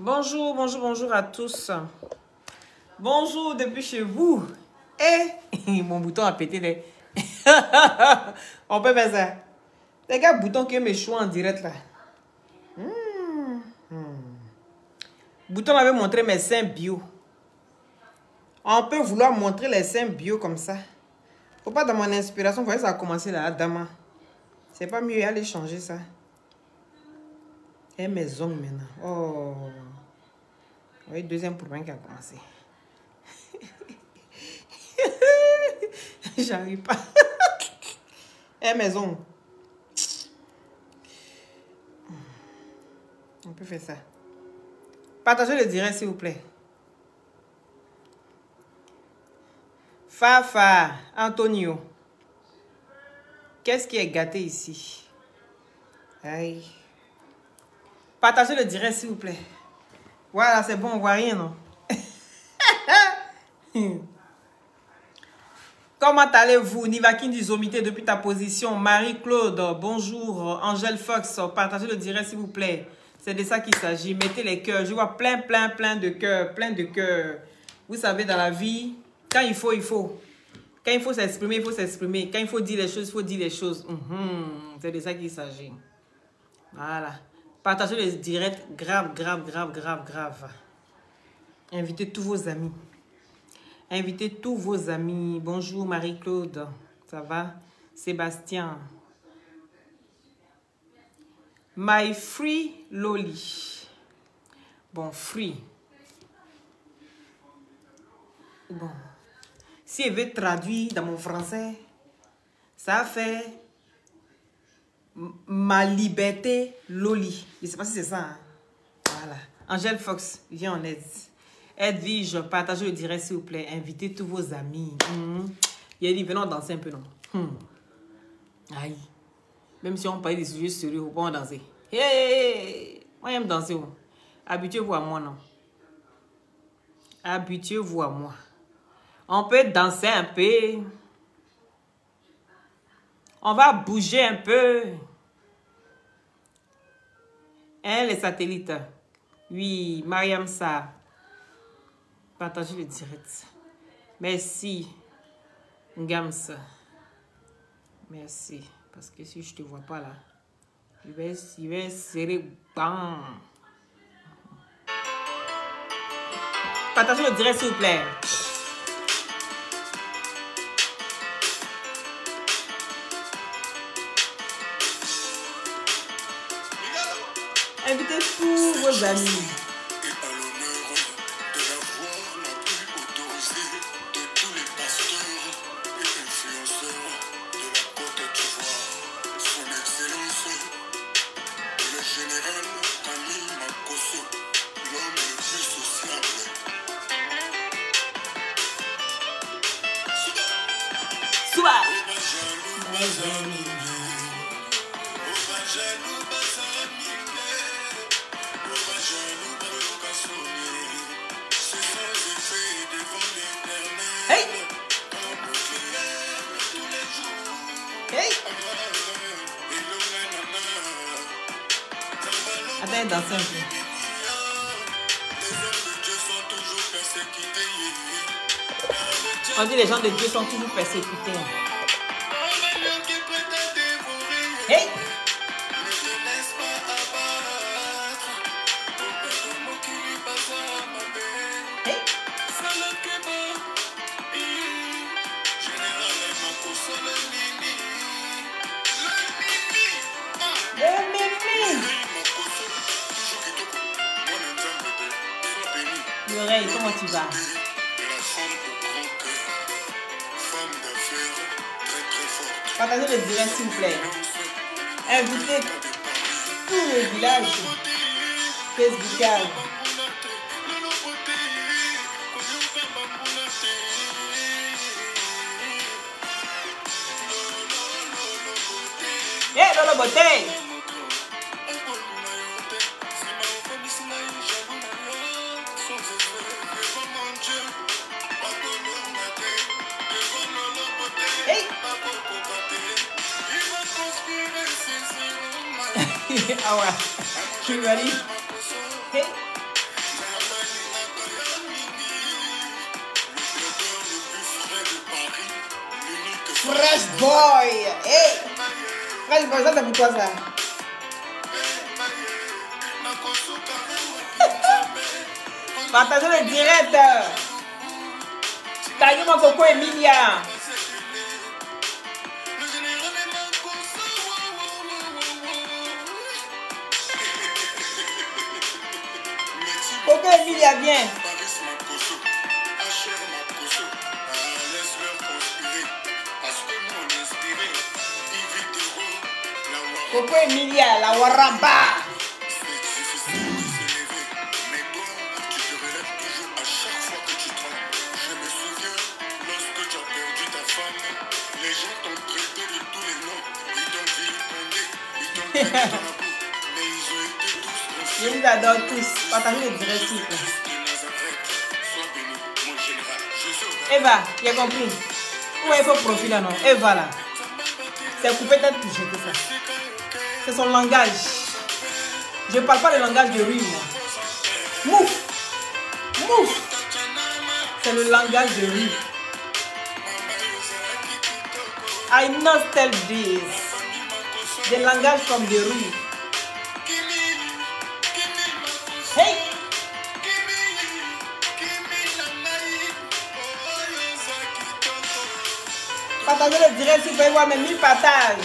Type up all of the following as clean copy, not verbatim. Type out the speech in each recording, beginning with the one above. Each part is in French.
Bonjour, bonjour, bonjour à tous. Bonjour depuis chez vous. Et mon bouton a pété. On peut faire ça. Les gars, bouton qui me choix en direct là. Bouton m'avait montré mes seins bio. On peut vouloir montrer les seins bio comme ça. Faut pas dans mon inspiration, vous voyez, ça a commencé là, Dama. C'est pas mieux aller changer ça. Et mes ongles maintenant. Oh. Oui, deuxième problème qui a commencé. J'arrive pas. Et mes ongles. On peut faire ça. Partagez le direct, s'il vous plaît. Fafa, Antonio. Qu'est-ce qui est gâté ici? Aïe. Partagez le direct, s'il vous plaît. Voilà, c'est bon, on voit rien, non? Comment allez-vous? Nivakin du Zomité depuis ta position. Marie-Claude, bonjour. Angèle Fox, partagez le direct, s'il vous plaît. C'est de ça qu'il s'agit. Mettez les cœurs. Je vois plein de cœurs. Plein de cœurs. Vous savez, dans la vie, quand il faut, il faut. Quand il faut s'exprimer, il faut s'exprimer. Quand il faut dire les choses, il faut dire les choses. C'est de ça qu'il s'agit. Voilà. Partagez le direct. Grave. Invitez tous vos amis. Invitez tous vos amis. Bonjour Marie-Claude. Ça va? Sébastien. My free loli. Bon, free. Bon. Si elle veut traduire dans mon français, ça fait ma liberté loli. Je ne sais pas si c'est ça. Hein? Voilà. Angèle Fox, viens en aide. Edwige, partagez le direct s'il vous plaît. Invitez tous vos amis. Il a dit, venons danser un peu, non? Aïe. Même si on parle des sujets sérieux, on peut danser. Hey! Moi, j'aime danser. Habituez-vous à moi, non? Habituez-vous à moi. On peut danser un peu. On va bouger un peu. Hein, les satellites? Oui, Mariam Sa. Partagez le direct. Merci. Ngams. Merci. Parce que si je ne te vois pas là, il va serrer. Bam. Partagez le direct s'il vous plaît. Invitez tous vos amis. Attends, danser un peu. On dit les gens de Dieu sont toujours persécutés. Hey! L'oreille, comment tu vas? Partagez le direct s'il vous plaît. Invitez tout le village Facebookage. Hey, Lolo Beauté! Ah ouais. You ready? Hey. Fresh boy. Hey. Fresh boy, ça c'est pour toi ça. Partagez le direct. Taillez mon coco Emilia. Coco Emilia, viens. Coco Emilia, la Waramba. Je vous adore tous. Partagez le direct, s'il vous plaît. Eva, il a compris. Où est son profil là, non? Eva là. C'est coupé tête pour jeter ça. C'est son langage. Je ne parle pas le langage de rue, moi. Mouf. Mouf. C'est le langage de rue. I must tell this. The language from the rue. Hey! Partagez le direct si vous pouvez voir mes 1000 partages.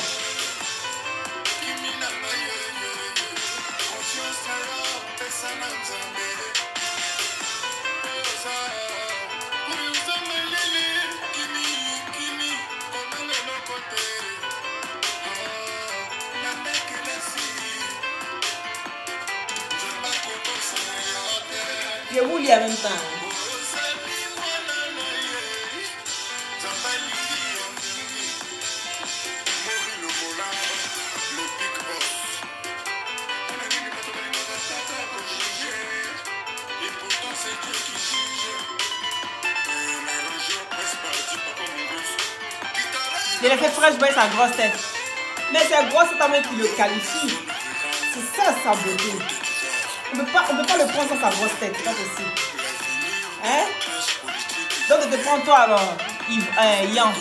Je vous lis en même temps. Je l'ai fait Fresh Boy sa grosse tête. Mais c'est grosse tête à moi qui le qualifie. C'est ça sa beauté. On ne peut pas le prendre sans sa grosse tête, c'est pas possible. Hein? Donc je te prends toi alors, Yann.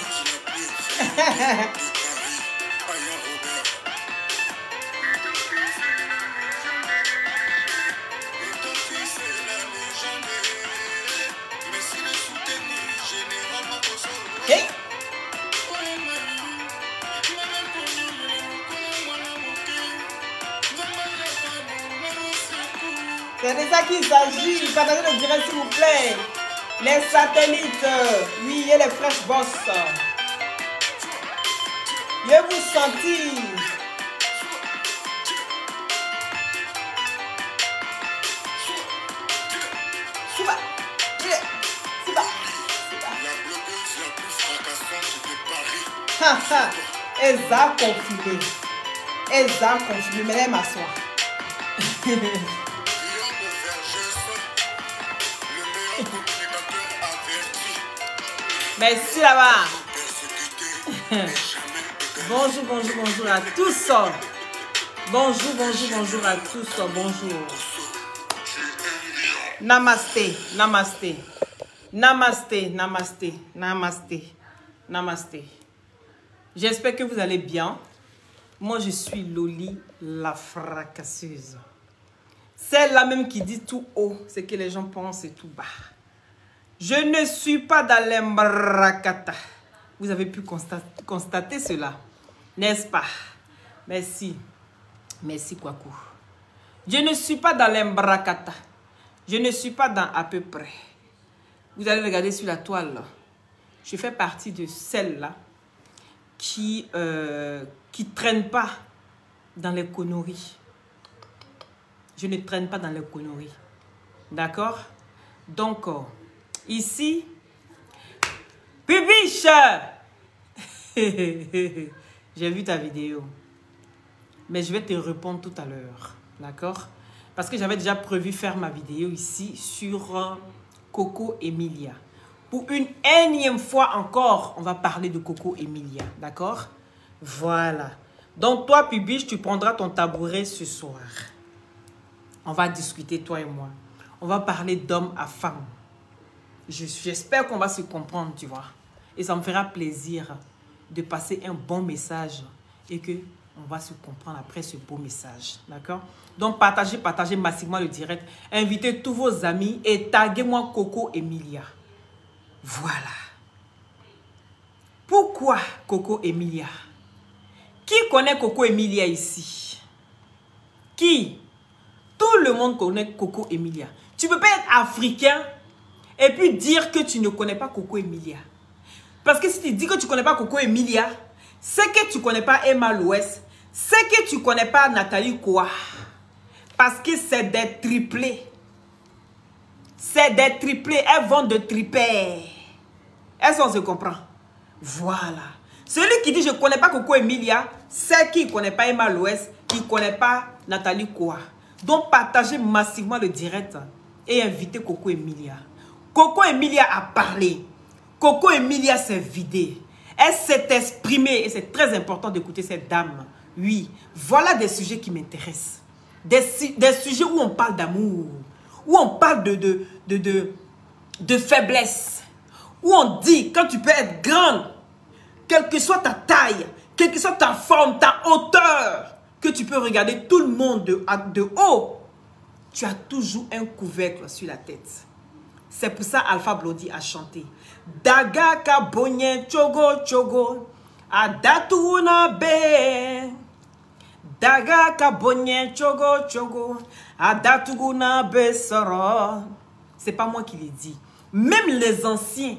Hey! C'est de ça qu'il s'agit. Partagez le direct s'il vous plaît. Les satellites. Oui, et les fresh boss. Je vous sentis. Suba. Suba. Ha ha. Eza confirmé. Eza confirmé. Mais là, m'asseoir. Merci là-bas. Bonjour, bonjour, bonjour à tous. Bonjour, bonjour, bonjour à tous. Bonjour. Namasté, namasté. Namasté, namasté, namasté, namasté. J'espère que vous allez bien. Moi, je suis Loli, la fracasseuse. Celle-là même qui dit tout haut, c'est que les gens pensent et tout bas. Je ne suis pas dans l'embrakata. Vous avez pu constater cela, n'est-ce pas? Merci. Merci, Kwaku. Je ne suis pas dans l'embrakata. Je ne suis pas dans à peu près. Vous allez regarder sur la toile. Je fais partie de celle-là qui traîne pas dans les conneries. Je ne traîne pas dans les conneries. D'accord? Donc, ici, Bibiche! J'ai vu ta vidéo. Mais je vais te répondre tout à l'heure. D'accord? Parce que j'avais déjà prévu faire ma vidéo ici sur Coco Emilia. Pour une énième fois encore, on va parler de Coco Emilia. D'accord? Voilà. Donc, toi, Bibiche, tu prendras ton tabouret ce soir. On va discuter, toi et moi. On va parler d'homme à femme. J'espère qu'on va se comprendre, tu vois. Et ça me fera plaisir de passer un bon message et que on va se comprendre après ce beau message. D'accord? Donc, partagez massivement le direct. Invitez tous vos amis et taguez-moi Coco Emilia. Voilà. Pourquoi Coco Emilia? Qui connaît Coco Emilia ici? Qui? Tout le monde connaît Coco Emilia. Tu ne peux pas être africain et puis dire que tu ne connais pas Coco Emilia. Parce que si tu dis que tu ne connais pas Coco Emilia, c'est que tu ne connais pas Emma Louès, c'est que tu ne connais pas Nathalie Koa. Parce que c'est des triplés. C'est des triplés. Elles vendent de tripés. Est-ce qu'on se comprend? Voilà. Celui qui dit je ne connais pas Coco Emilia, c'est qui ne connaît pas Emma Louès, qui ne connaît pas Nathalie Koa. Donc partagez massivement le direct et invitez Coco Emilia. Coco Emilia a parlé. Coco Emilia s'est vidée. Elle s'est exprimée et c'est très important d'écouter cette dame. Oui, voilà des sujets qui m'intéressent. Des sujets où on parle d'amour, où on parle de faiblesse, où on dit quand tu peux être grande, quelle que soit ta taille, quelle que soit ta forme, ta hauteur, que tu peux regarder tout le monde de haut, tu as toujours un couvercle sur la tête. C'est pour ça Alpha Blondy a chanté. Daga kabonye chogo chogo, adatuna be. Daga kabonye chogo chogo, adatuna be soro. C'est pas moi qui le dis. Même les anciens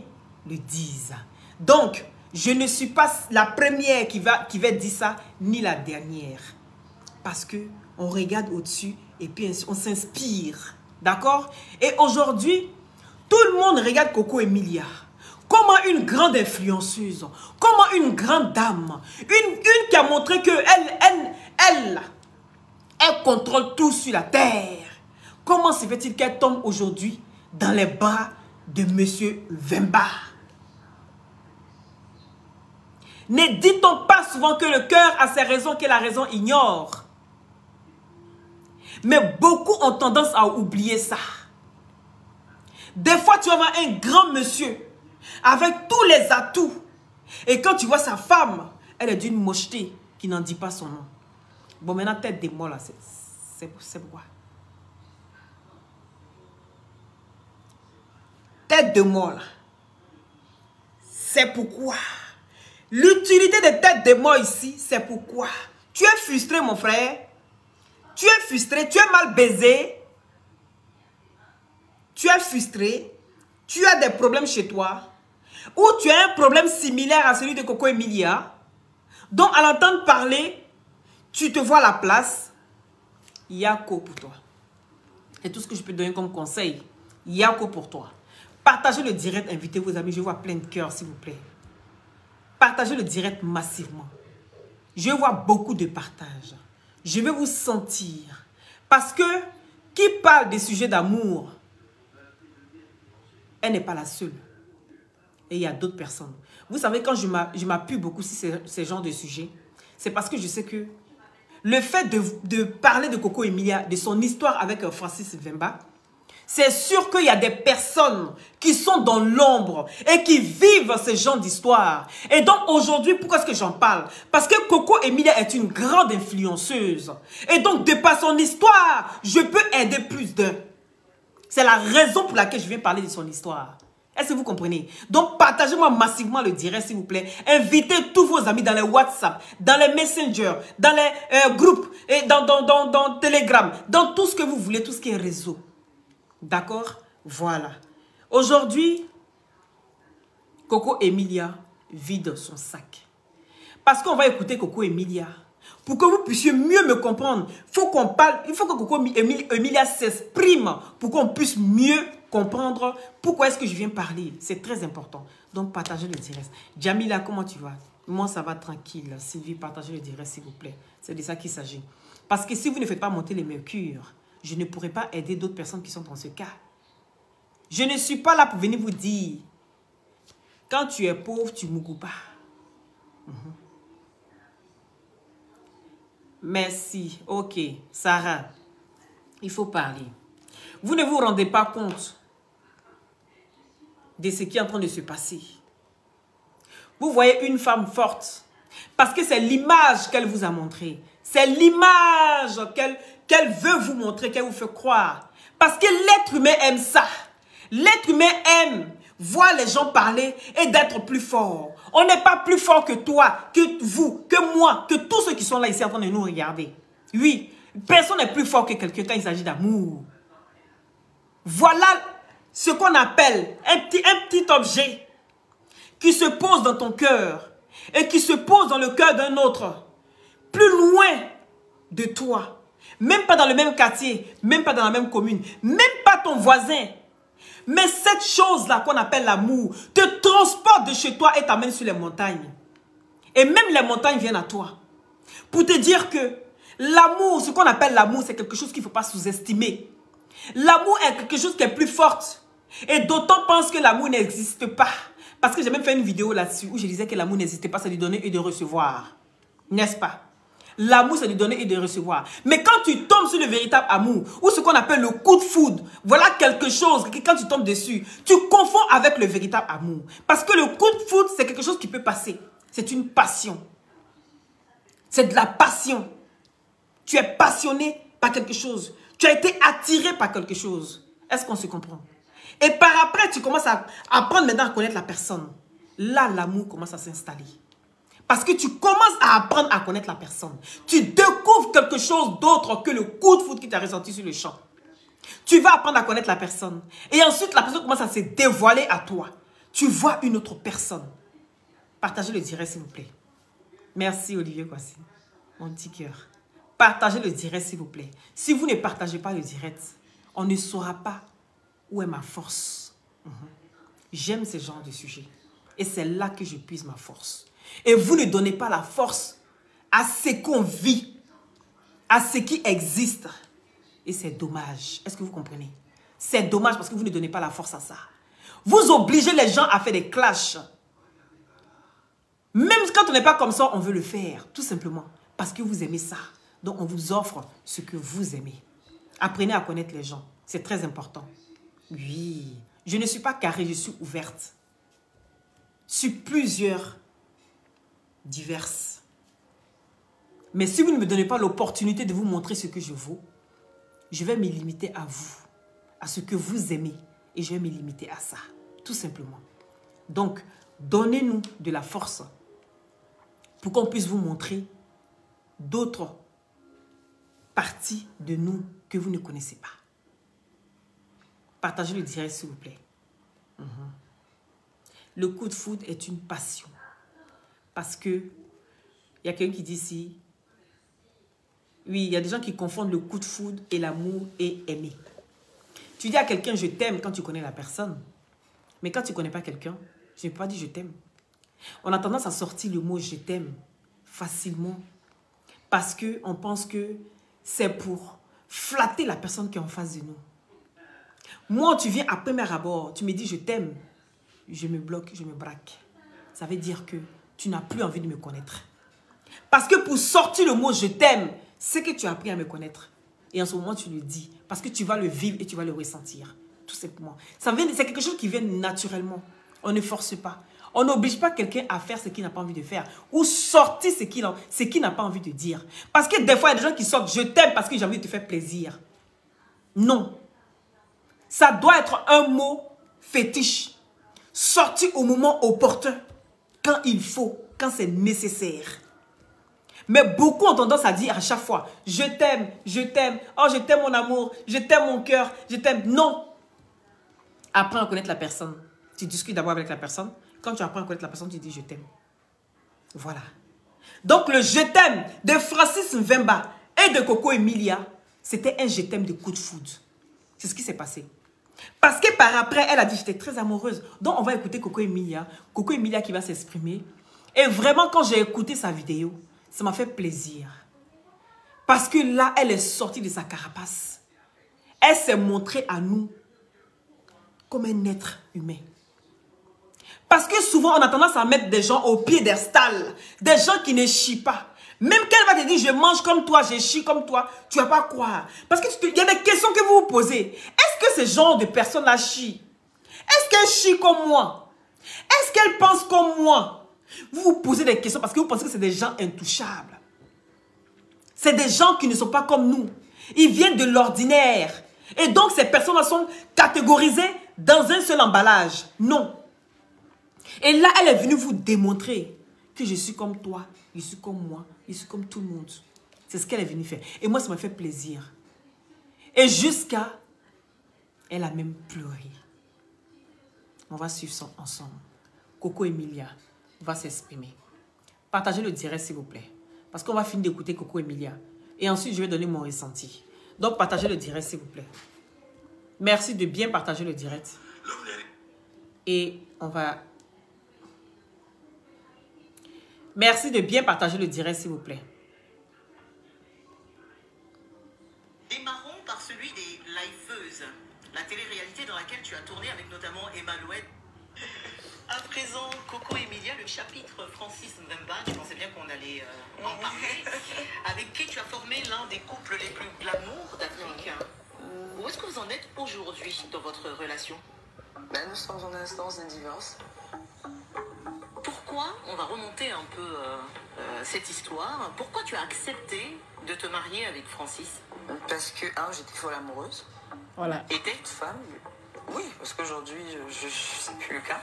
le disent. Donc, je ne suis pas la première qui va dire ça, ni la dernière. Parce que on regarde au-dessus et puis on s'inspire. D'accord? Et aujourd'hui, tout le monde regarde Coco Emilia. Comment une grande influenceuse, comment une grande dame, une qui a montré que elle contrôle tout sur la terre. Comment se fait-il qu'elle tombe aujourd'hui dans les bras de Monsieur Vemba? Ne dit-on pas souvent que le cœur a ses raisons que la raison ignore? Mais beaucoup ont tendance à oublier ça. Des fois, tu vas voir un grand monsieur avec tous les atouts. Et quand tu vois sa femme, elle est d'une mocheté qui n'en dit pas son nom. Bon, maintenant, tête de mort, là, c'est pourquoi? Tête de mort, là. C'est pourquoi? L'utilité de tête de mort ici, c'est pourquoi? Tu es frustré, mon frère. Tu es frustré, tu es mal baisé. Tu es frustré. Tu as des problèmes chez toi. Ou tu as un problème similaire à celui de Coco Emilia. Donc, à l'entendre parler, tu te vois à la place. Yako pour toi. C'est tout ce que je peux donner comme conseil. Yako pour toi. Partagez le direct, invitez vos amis. Je vois plein de cœurs, s'il vous plaît. Partagez le direct massivement. Je vois beaucoup de partage. Je vais vous sentir. Parce que qui parle des sujets d'amour, elle n'est pas la seule. Et il y a d'autres personnes. Vous savez, quand je m'appuie beaucoup sur ces genres de sujets, c'est parce que je sais que le fait de parler de Coco Emilia, de son histoire avec Francis Vemba, c'est sûr qu'il y a des personnes qui sont dans l'ombre et qui vivent ce genre d'histoire. Et donc aujourd'hui, pourquoi est-ce que j'en parle? Parce que Coco Emilia est une grande influenceuse. Et donc de par son histoire, je peux aider plus d'un. C'est la raison pour laquelle je viens parler de son histoire. Est-ce que vous comprenez? Donc partagez-moi massivement le direct, s'il vous plaît. Invitez tous vos amis dans les WhatsApp, dans les Messenger, dans les groupes, et dans Telegram, dans tout ce que vous voulez, tout ce qui est réseau. D'accord? Voilà. Aujourd'hui, Coco Emilia vide son sac. Parce qu'on va écouter Coco Emilia. Pour que vous puissiez mieux me comprendre, faut qu'on parle, il faut que Coco Emilia s'exprime pour qu'on puisse mieux comprendre pourquoi est-ce que je viens parler. C'est très important. Donc, partagez le direct. Jamila, comment tu vas? Moi, ça va tranquille. Sylvie, partagez le direct, s'il vous plaît. C'est de ça qu'il s'agit. Parce que si vous ne faites pas monter les mercures, je ne pourrai pas aider d'autres personnes qui sont dans ce cas. Je ne suis pas là pour venir vous dire, quand tu es pauvre, tu ne mourras pas. Merci. Ok. Sarah, il faut parler. Vous ne vous rendez pas compte de ce qui est en train de se passer. Vous voyez une femme forte. Parce que c'est l'image qu'elle vous a montrée. C'est l'image qu'elle veut vous montrer, qu'elle vous fait croire. Parce que l'être humain aime ça. L'être humain aime voir les gens parler et d'être plus fort. On n'est pas plus fort que toi, que vous, que moi, que tous ceux qui sont là ici en train de nous regarder. Oui, personne n'est plus fort que quelqu'un quand il s'agit d'amour. Voilà ce qu'on appelle un petit objet qui se pose dans ton cœur et qui se pose dans le cœur d'un autre, plus loin de toi, même pas dans le même quartier, même pas dans la même commune, même pas ton voisin. Mais cette chose-là qu'on appelle l'amour te transporte de chez toi et t'amène sur les montagnes. Et même les montagnes viennent à toi. Pour te dire que l'amour, ce qu'on appelle l'amour, c'est quelque chose qu'il ne faut pas sous-estimer. L'amour est quelque chose qui est plus fort. Et d'autant pensent que l'amour n'existe pas. Parce que j'ai même fait une vidéo là-dessus où je disais que l'amour n'existait pas, c'est de donner et de recevoir. N'est-ce pas? L'amour, c'est de donner et de recevoir. Mais quand tu tombes sur le véritable amour, ou ce qu'on appelle le coup de foudre, voilà quelque chose que quand tu tombes dessus, tu confonds avec le véritable amour. Parce que le coup de foudre, c'est quelque chose qui peut passer. C'est une passion. C'est de la passion. Tu es passionné par quelque chose. Tu as été attiré par quelque chose. Est-ce qu'on se comprend? Et par après, tu commences à apprendre maintenant à connaître la personne. Là, l'amour commence à s'installer. Parce que tu commences à apprendre à connaître la personne. Tu découvres quelque chose d'autre que le coup de foudre qui t'a ressenti sur le champ. Tu vas apprendre à connaître la personne. Et ensuite, la personne commence à se dévoiler à toi. Tu vois une autre personne. Partagez le direct, s'il vous plaît. Merci, Olivier Kwasi. Mon petit cœur. Partagez le direct, s'il vous plaît. Si vous ne partagez pas le direct, on ne saura pas où est ma force. J'aime ce genre de sujet. Et c'est là que je puise ma force. Et vous ne donnez pas la force à ce qu'on vit, à ce qui existe. Et c'est dommage. Est-ce que vous comprenez? C'est dommage parce que vous ne donnez pas la force à ça. Vous obligez les gens à faire des clashs. Même quand on n'est pas comme ça, on veut le faire. Tout simplement. Parce que vous aimez ça. Donc on vous offre ce que vous aimez. Apprenez à connaître les gens. C'est très important. Oui. Je ne suis pas carrée, je suis ouverte. Sur plusieurs diverses. Mais si vous ne me donnez pas l'opportunité de vous montrer ce que je vaux, je vais me limiter à vous, à ce que vous aimez, et je vais me limiter à ça, tout simplement. Donc, donnez-nous de la force pour qu'on puisse vous montrer d'autres parties de nous que vous ne connaissez pas. Partagez le direct, s'il vous plaît. Le coup de foudre est une passion. Parce que, il y a quelqu'un qui dit ici, oui, il y a des gens qui confondent le coup de foudre et l'amour et aimer. Tu dis à quelqu'un, je t'aime quand tu connais la personne. Mais quand tu ne connais pas quelqu'un, je n'ai pas dit je t'aime. On a tendance à sortir le mot je t'aime facilement. Parce qu'on pense que c'est pour flatter la personne qui est en face de nous. Moi, tu viens à premier abord, tu me dis je t'aime. Je me bloque, je me braque. Ça veut dire que tu n'as plus envie de me connaître. Parce que pour sortir le mot je t'aime, c'est que tu as appris à me connaître. Et en ce moment, tu le dis. Parce que tu vas le vivre et tu vas le ressentir. Tout simplement. C'est quelque chose qui vient naturellement. On ne force pas. On n'oblige pas quelqu'un à faire ce qu'il n'a pas envie de faire. Ou sortir ce qu'il n'a pas envie de dire. Parce que des fois, il y a des gens qui sortent je t'aime parce que j'ai envie de te faire plaisir. Non. Ça doit être un mot fétiche. Sorti au moment opportun. Quand il faut, quand c'est nécessaire. Mais beaucoup ont tendance à dire à chaque fois, je t'aime, oh je t'aime mon amour, je t'aime mon cœur, je t'aime. Non. Apprends à connaître la personne. Tu discutes d'abord avec la personne. Quand tu apprends à connaître la personne, tu dis je t'aime. Voilà. Donc le je t'aime de Francis Mvemba et de Coco Emilia, c'était un je t'aime de coup de foudre. C'est ce qui s'est passé. Parce que par après, elle a dit, j'étais très amoureuse. Donc, on va écouter Coco Emilia. Coco Emilia qui va s'exprimer. Et vraiment, quand j'ai écouté sa vidéo, ça m'a fait plaisir. Parce que là, elle est sortie de sa carapace. Elle s'est montrée à nous comme un être humain. Parce que souvent, on a tendance à mettre des gens au piédestal. Des gens qui ne chient pas. Même qu'elle va te dire, je mange comme toi, je chie comme toi, tu ne vas pas croire. Parce qu'il y a des questions que vous vous posez. Est-ce que ce genre de personne-là chie? Est-ce qu'elle chie comme moi? Est-ce qu'elle pense comme moi? Vous vous posez des questions parce que vous pensez que c'est des gens intouchables. C'est des gens qui ne sont pas comme nous. Ils viennent de l'ordinaire. Et donc, ces personnes-là sont catégorisées dans un seul emballage. Non. Et là, elle est venue vous démontrer que je suis comme toi, je suis comme moi, je suis comme tout le monde. C'est ce qu'elle est venue faire. Et moi, ça m'a fait plaisir. Et jusqu'à... Elle a même pleuré. On va suivre ça ensemble. Coco Emilia va s'exprimer. Partagez le direct, s'il vous plaît. Parce qu'on va finir d'écouter Coco Emilia. Et ensuite, je vais donner mon ressenti. Donc, partagez le direct, s'il vous plaît. Merci de bien partager le direct. Et on va... Merci de bien partager le direct, s'il vous plaît. Démarrons par celui des liveuses. La télé-réalité dans laquelle tu as tourné avec notamment Emmanuel. À présent, Coco Emilia, le chapitre Francis Mbemba, tu pensais bien qu'on allait en parler, avec qui tu as formé l'un des couples les plus glamour d'Afrique. Où est-ce que vous en êtes aujourd'hui dans votre relation? Ben, nous sommes en instance de divorce. Pourquoi, on va remonter un peu cette histoire, pourquoi tu as accepté de te marier avec Francis? Parce que, j'étais folle amoureuse. Voilà. Était Toute femme. Oui, parce qu'aujourd'hui, c'est plus le cas.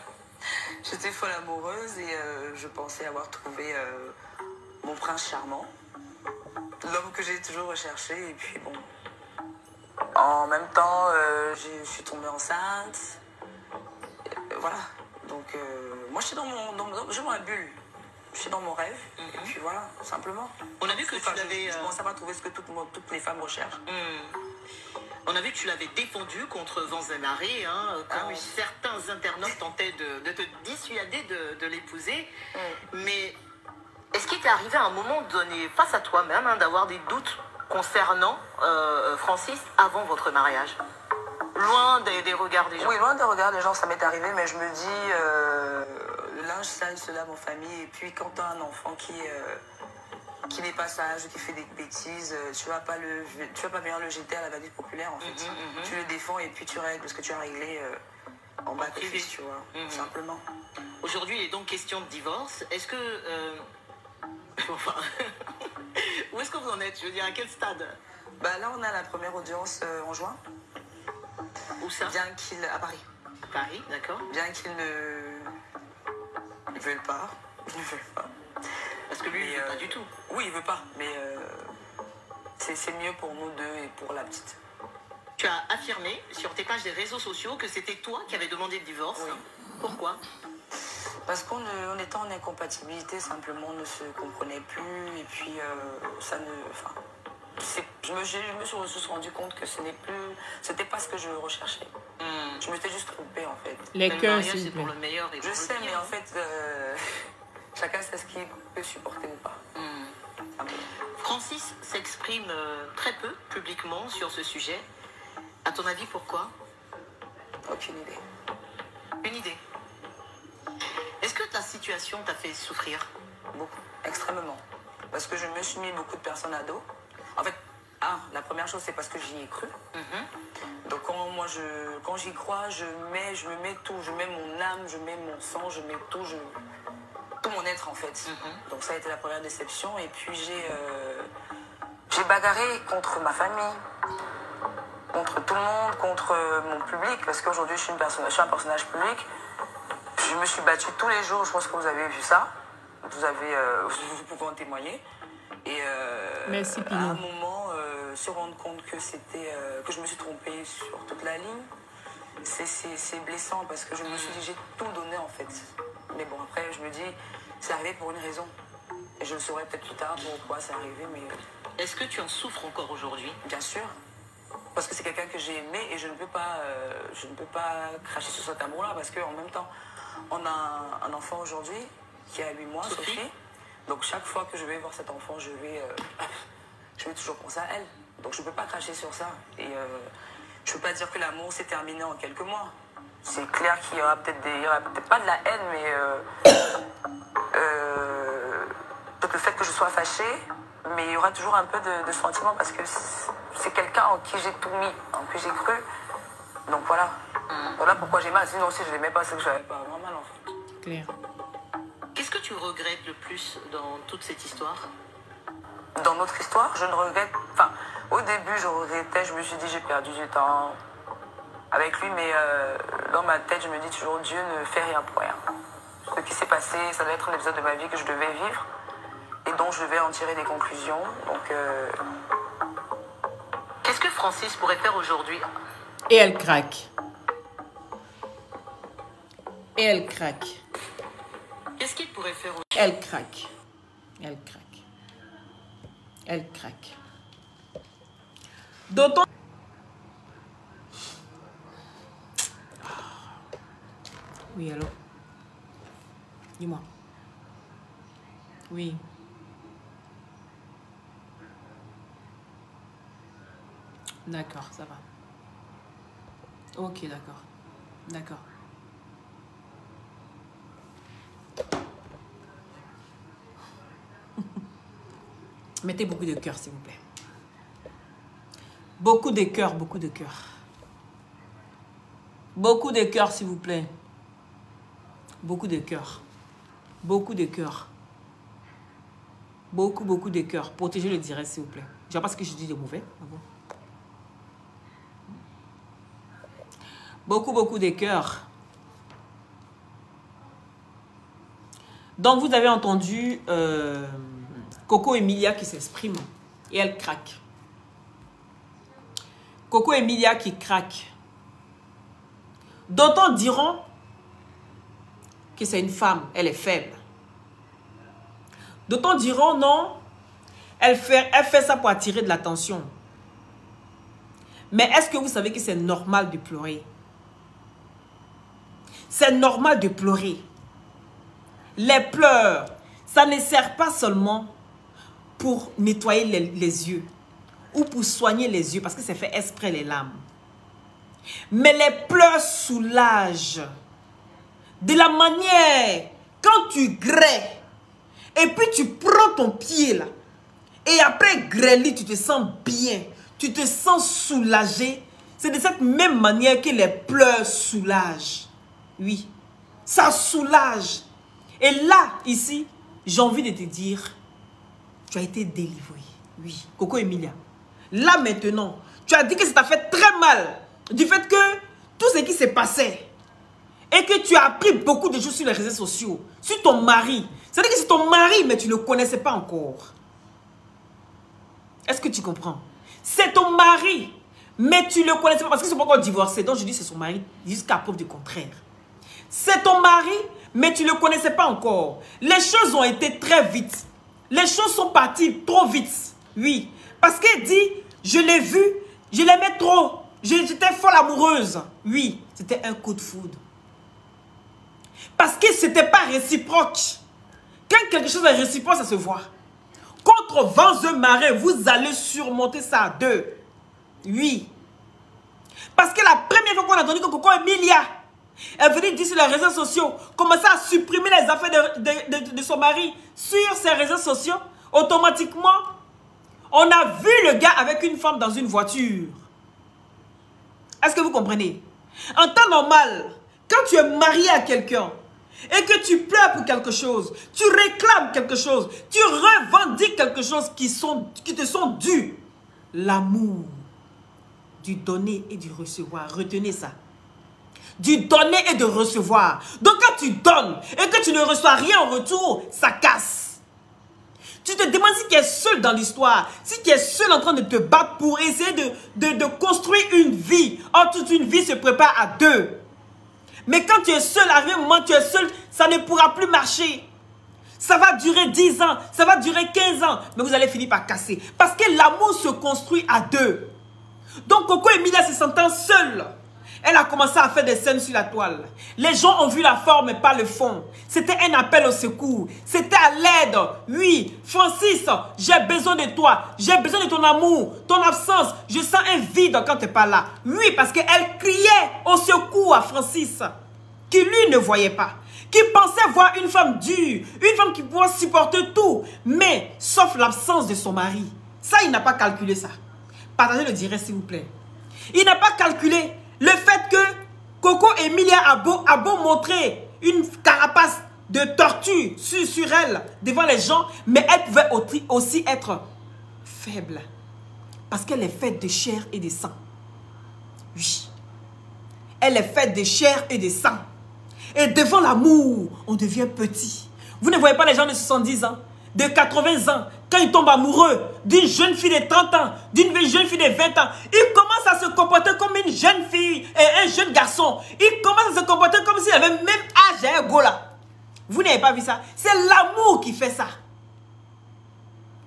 J'étais folle amoureuse et je pensais avoir trouvé mon prince charmant. L'homme que j'ai toujours recherché. Et puis bon, en même temps, je suis tombée enceinte. Voilà. Donc, moi, je suis dans ma bulle. Je suis dans mon rêve. Et puis voilà, simplement. On a vu que tu l'avais... Je commençais à trouver ce que toutes les femmes recherchent. On a vu que tu l'avais défendu contre vents et marées, quand certains internautes tentaient de te dissuader de l'épouser. Mais est-ce qu'il t'est arrivé à un moment donné, face à toi-même, d'avoir des doutes concernant Francis avant votre mariage? Loin des regards des gens. Oui, loin des regards des gens, ça m'est arrivé, mais je me dis, le linge sale se lave en famille. Et puis quand tu as un enfant qui n'est pas sage, qui fait des bêtises, tu vas pas venir le jeter à la valise populaire en fait. Tu le défends et puis tu règles ce que tu as réglé en bas de fils, tu vois, simplement. Aujourd'hui, il est donc question de divorce. Est-ce que... enfin, où est-ce que vous en êtes? Je veux dire, à quel stade? Bah, là, on a la première audience en juin. Où ça? À Paris. À Paris, d'accord. Bien qu'ils ne veulent pas. Ils ne veulent pas. Parce que lui, il ne veut pas du tout. Oui, il veut pas, mais c'est mieux pour nous deux et pour la petite. Tu as affirmé sur tes pages des réseaux sociaux que c'était toi qui avais demandé le divorce. Oui. Pourquoi? Parce qu'on était en incompatibilité, simplement on ne se comprenait plus et puis ça ne... Enfin, je me suis rendu compte que c'était pas ce que je recherchais. Je m'étais juste trompée en fait. Les le cœurs, mariage, s'il c'est vous plaît. pour le meilleur et Je pour sais, le mais pire. en fait, chacun sait ce qu'il peut supporter ou pas. Francis s'exprime très peu publiquement sur ce sujet. À ton avis, pourquoi? Aucune idée. Une idée. Est-ce que ta situation t'a fait souffrir? Beaucoup, extrêmement. Parce que je me suis mis beaucoup de personnes à dos. En fait, la première chose, c'est parce que j'y ai cru. Donc quand j'y crois, je me mets tout. Je mets mon âme, je mets mon sang, je mets tout, tout mon être en fait. Donc ça a été la première déception. Et puis j'ai bagarré contre ma famille, contre tout le monde, contre mon public. Parce qu'aujourd'hui, je suis un personnage public. Je me suis battue tous les jours. Je pense que vous avez vu ça. Vous pouvez en témoigner. Et Merci, à Pino. un moment, se rendre compte que que je me suis trompée sur toute la ligne, c'est blessant parce que je me suis dit j'ai tout donné en fait. Mais bon, après je me dis c'est arrivé pour une raison. Et je le saurai peut-être plus tard pourquoi c'est arrivé, mais... Est-ce que tu en souffres encore aujourd'hui? Bien sûr. Parce que c'est quelqu'un que j'ai aimé et je ne peux pas cracher sur cet amour-là parce qu'en même temps, on a un enfant aujourd'hui qui a 8 mois, Sophie. Donc chaque fois que je vais voir cet enfant, je vais toujours penser à elle. Donc je ne peux pas cracher sur ça. Et je ne peux pas dire que l'amour s'est terminé en quelques mois. C'est clair qu'il y aura peut-être pas de la haine, mais peut-être le fait que je sois fâchée, mais il y aura toujours un peu de sentiment parce que c'est quelqu'un en qui j'ai tout mis, en qui j'ai cru. Donc voilà. Voilà pourquoi j'ai mal. Sinon aussi je l'aimais pas, c'est que je n'avais pas vraiment mal en fait. Claire. Qu'est-ce que tu tu regrettes le plus dans toute cette histoire? Dans notre histoire, je ne regrette... Enfin, au début, je regrettais, je me suis dit, j'ai perdu du temps avec lui, mais dans ma tête, je me dis toujours, Dieu ne fait rien pour rien. Ce qui s'est passé, ça doit être un épisode de ma vie que je devais vivre et dont je vais en tirer des conclusions. Donc, qu'est-ce que Francis pourrait faire aujourd'hui? Et elle craque. Et elle craque. Qu'est-ce qu'il pourrait faire aujourd'hui? Elle craque. Elle craque. Elle craque. D'autant... Oui, allô? Dis-moi. Oui. D'accord, ça va. Ok, d'accord. D'accord. Mettez beaucoup de cœur, s'il vous plaît. Beaucoup de cœur, beaucoup de cœur. Beaucoup de cœur, s'il vous plaît. Beaucoup de cœur. Beaucoup de cœur. Beaucoup, beaucoup de cœur. Protégez le direct, s'il vous plaît. Je ne vois pas ce que je dis de mauvais. Beaucoup, beaucoup de cœur. Donc, vous avez entendu Coco Emilia qui s'exprime. Et elle craque. Coco Emilia qui craque. D'autres diront que c'est une femme, elle est faible. D'autres diront non, elle fait ça pour attirer de l'attention. Mais est-ce que vous savez que c'est normal de pleurer? C'est normal de pleurer. Les pleurs, ça ne sert pas seulement pour nettoyer les yeux ou pour soigner les yeux parce que c'est fait exprès les larmes. Mais les pleurs soulagent de la manière quand tu grêles et puis tu prends ton pied là et après grêler tu te sens bien, tu te sens soulagé. C'est de cette même manière que les pleurs soulagent. Oui, ça soulage. Et là, ici, j'ai envie de te dire, tu as été délivré. Oui, Coco Emilia. Là maintenant, tu as dit que ça t'a fait très mal du fait que tout ce qui s'est passé et que tu as appris beaucoup de choses sur les réseaux sociaux, sur ton mari. C'est-à-dire que c'est ton mari, mais tu ne le connaissais pas encore. Est-ce que tu comprends? C'est ton mari, mais tu ne le connaissais pas parce qu'ils ne sont pas encore divorcés. Donc je dis c'est son mari jusqu'à preuve du contraire. C'est ton mari, mais tu ne le connaissais pas encore. Les choses ont été très vite. Les choses sont parties trop vite. Oui. Parce qu'elle dit, je l'ai vu, je l'aimais trop. J'étais folle amoureuse. Oui, c'était un coup de foudre. Parce que ce n'était pas réciproque. Quand quelque chose est réciproque, ça se voit. Contre vents et marées, vous allez surmonter ça à deux. Oui. Parce que la première fois qu'on a entendu que Coco Emilia est venue dire sur les réseaux sociaux, commencer à supprimer les affaires de son mari sur ses réseaux sociaux, automatiquement, on a vu le gars avec une femme dans une voiture. Est-ce que vous comprenez? En temps normal, quand tu es marié à quelqu'un et que tu pleures pour quelque chose, tu réclames quelque chose, tu revendiques quelque chose qui te sont dus. L'amour, du donner et du recevoir. Retenez ça. Du donner et de recevoir. Donc quand tu donnes et que tu ne reçois rien en retour, ça casse. Tu te demandes si tu es seul dans l'histoire, si tu es seul en train de te battre pour essayer de construire une vie. Or, toute une vie se prépare à deux. Mais quand tu es seul, à un moment tu es seul, ça ne pourra plus marcher. Ça va durer 10 ans, ça va durer 15 ans, mais vous allez finir par casser. Parce que l'amour se construit à deux. Donc Coco Emilia se sentant seule, elle a commencé à faire des scènes sur la toile. Les gens ont vu la forme et pas le fond. C'était un appel au secours. C'était à l'aide. Oui, Francis, j'ai besoin de toi. J'ai besoin de ton amour, ton absence. Je sens un vide quand tu n'es pas là. Oui, parce qu'elle criait au secours à Francis, qui lui ne voyait pas. Qui pensait voir une femme dure, une femme qui pouvait supporter tout, mais sauf l'absence de son mari. Ça, il n'a pas calculé ça. Partagez le direct, s'il vous plaît. Il n'a pas calculé le fait que Coco Emilia a beau montrer une carapace de torture sur elle devant les gens, mais elle pouvait aussi être faible. Parce qu'elle est faite de chair et de sang. Oui. Elle est faite de chair et de sang. Et devant l'amour, on devient petit. Vous ne voyez pas les gens de 70 ans, de 80 ans, quand ils tombent amoureux d'une jeune fille de 30 ans, d'une jeune fille de 20 ans, ils commencent à se comporter comme une jeune fille et un jeune garçon. Ils commencent à se comporter comme s'ils avaient le même âge à un go là. Vous n'avez pas vu ça? C'est l'amour qui fait ça.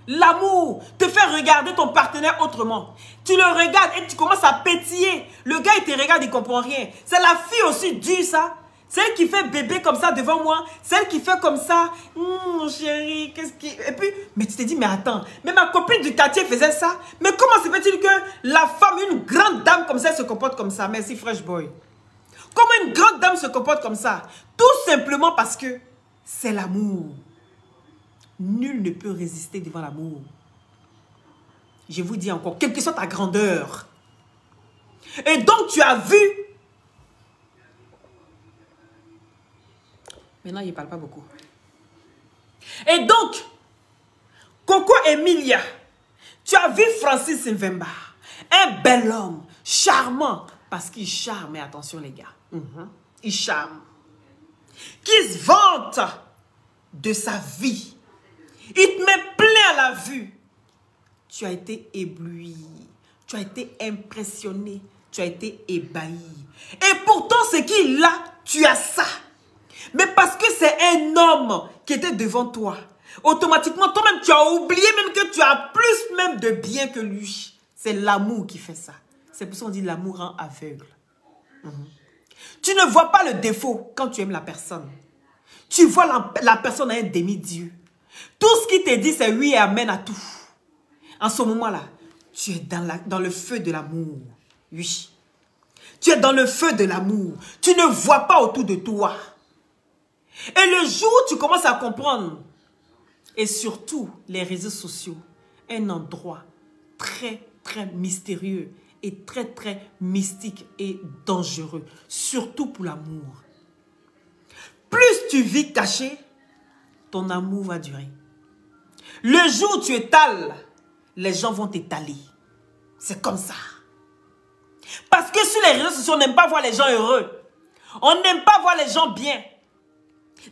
L'amour te fait regarder ton partenaire autrement. Tu le regardes et tu commences à pétiller. Le gars, il te regarde, il ne comprend rien. C'est la fille aussi dure, ça. Celle qui fait bébé comme ça devant moi. Celle qui fait comme ça. Mon chéri, qu'est-ce qui... Et puis, mais tu te dis, mais attends. Mais ma copine du quartier faisait ça. Mais comment se fait-il que la femme, une grande dame comme ça, se comporte comme ça? Merci, Fresh Boy. Comment une grande dame se comporte comme ça? Tout simplement parce que c'est l'amour. Nul ne peut résister devant l'amour. Je vous dis encore, quelle que soit ta grandeur. Et donc, tu as vu... Maintenant, il ne parle pas beaucoup. Et donc, Coco Emilia, tu as vu Francis Mvemba, un bel homme, charmant, parce qu'il charme, mais attention les gars, il charme, qui se vante de sa vie. Il te met plein à la vue. Tu as été ébloui, tu as été impressionné, tu as été ébahi. Et pourtant, ce qu'il a, tu as ça. Mais parce que c'est un homme qui était devant toi, automatiquement, toi-même, tu as oublié même que tu as plus même de bien que lui. C'est l'amour qui fait ça. C'est pour ça qu'on dit l'amour rend aveugle. Tu ne vois pas le défaut quand tu aimes la personne. Tu vois la personne à un demi-dieu. Tout ce qu'il te dit, c'est oui et amen à tout. En ce moment-là, tu es dans le feu de l'amour. Oui. Tu es dans le feu de l'amour. Tu ne vois pas autour de toi. Et le jour où tu commences à comprendre, et surtout les réseaux sociaux, un endroit très, très mystérieux et très, très mystique et dangereux, surtout pour l'amour. Plus tu vis caché, ton amour va durer. Le jour où tu étales, les gens vont t'étaler. C'est comme ça. Parce que sur les réseaux sociaux, on n'aime pas voir les gens heureux. On n'aime pas voir les gens bien.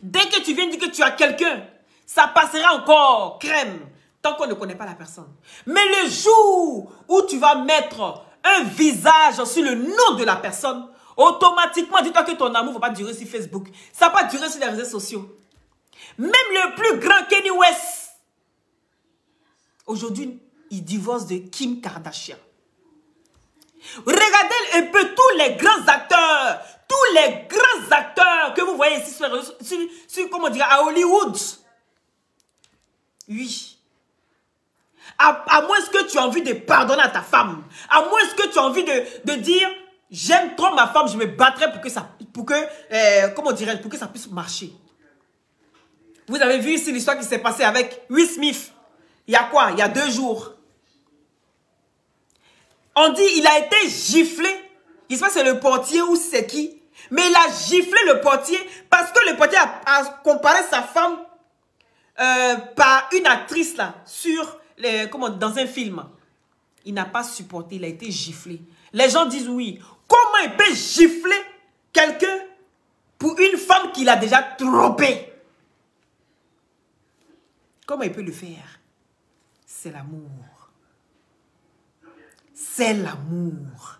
Dès que tu viens dire que tu as quelqu'un, ça passera encore crème, tant qu'on ne connaît pas la personne. Mais le jour où tu vas mettre un visage sur le nom de la personne, automatiquement, dis-toi que ton amour ne va pas durer sur Facebook. Ça va pas durer sur les réseaux sociaux. Même le plus grand Kanye West, aujourd'hui, il divorce de Kim Kardashian. Regardez un peu tous les grands acteurs que vous voyez ici sur comment dire, à Hollywood. Oui. À moins que tu as envie de pardonner à ta femme. À moins que tu as envie de dire, j'aime trop ma femme, je me battrai pour que ça, comment dirais-je, pour que ça puisse marcher. Vous avez vu ici l'histoire qui s'est passée avec Will Smith. Il y a quoi? Il y a 2 jours. On dit il a été giflé. Je ne sais pas si c'est le portier ou c'est qui. Mais il a giflé le portier parce que le portier a comparé sa femme par une actrice là, dans un film. Il n'a pas supporté, il a été giflé. Les gens disent oui. Comment il peut gifler quelqu'un pour une femme qu'il a déjà trompée? Comment il peut le faire? C'est l'amour. C'est l'amour.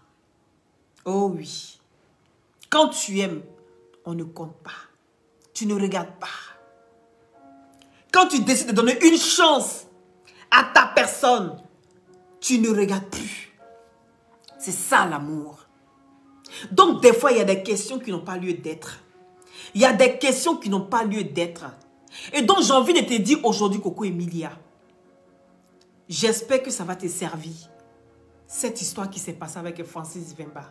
Oh oui. Quand tu aimes, on ne compte pas. Tu ne regardes pas. Quand tu décides de donner une chance à ta personne, tu ne regardes plus. C'est ça l'amour. Donc des fois, il y a des questions qui n'ont pas lieu d'être. Il y a des questions qui n'ont pas lieu d'être. Et donc j'ai envie de te dire aujourd'hui, Coco Emilia, j'espère que ça va te servir. Cette histoire qui s'est passée avec Francis Mvemba.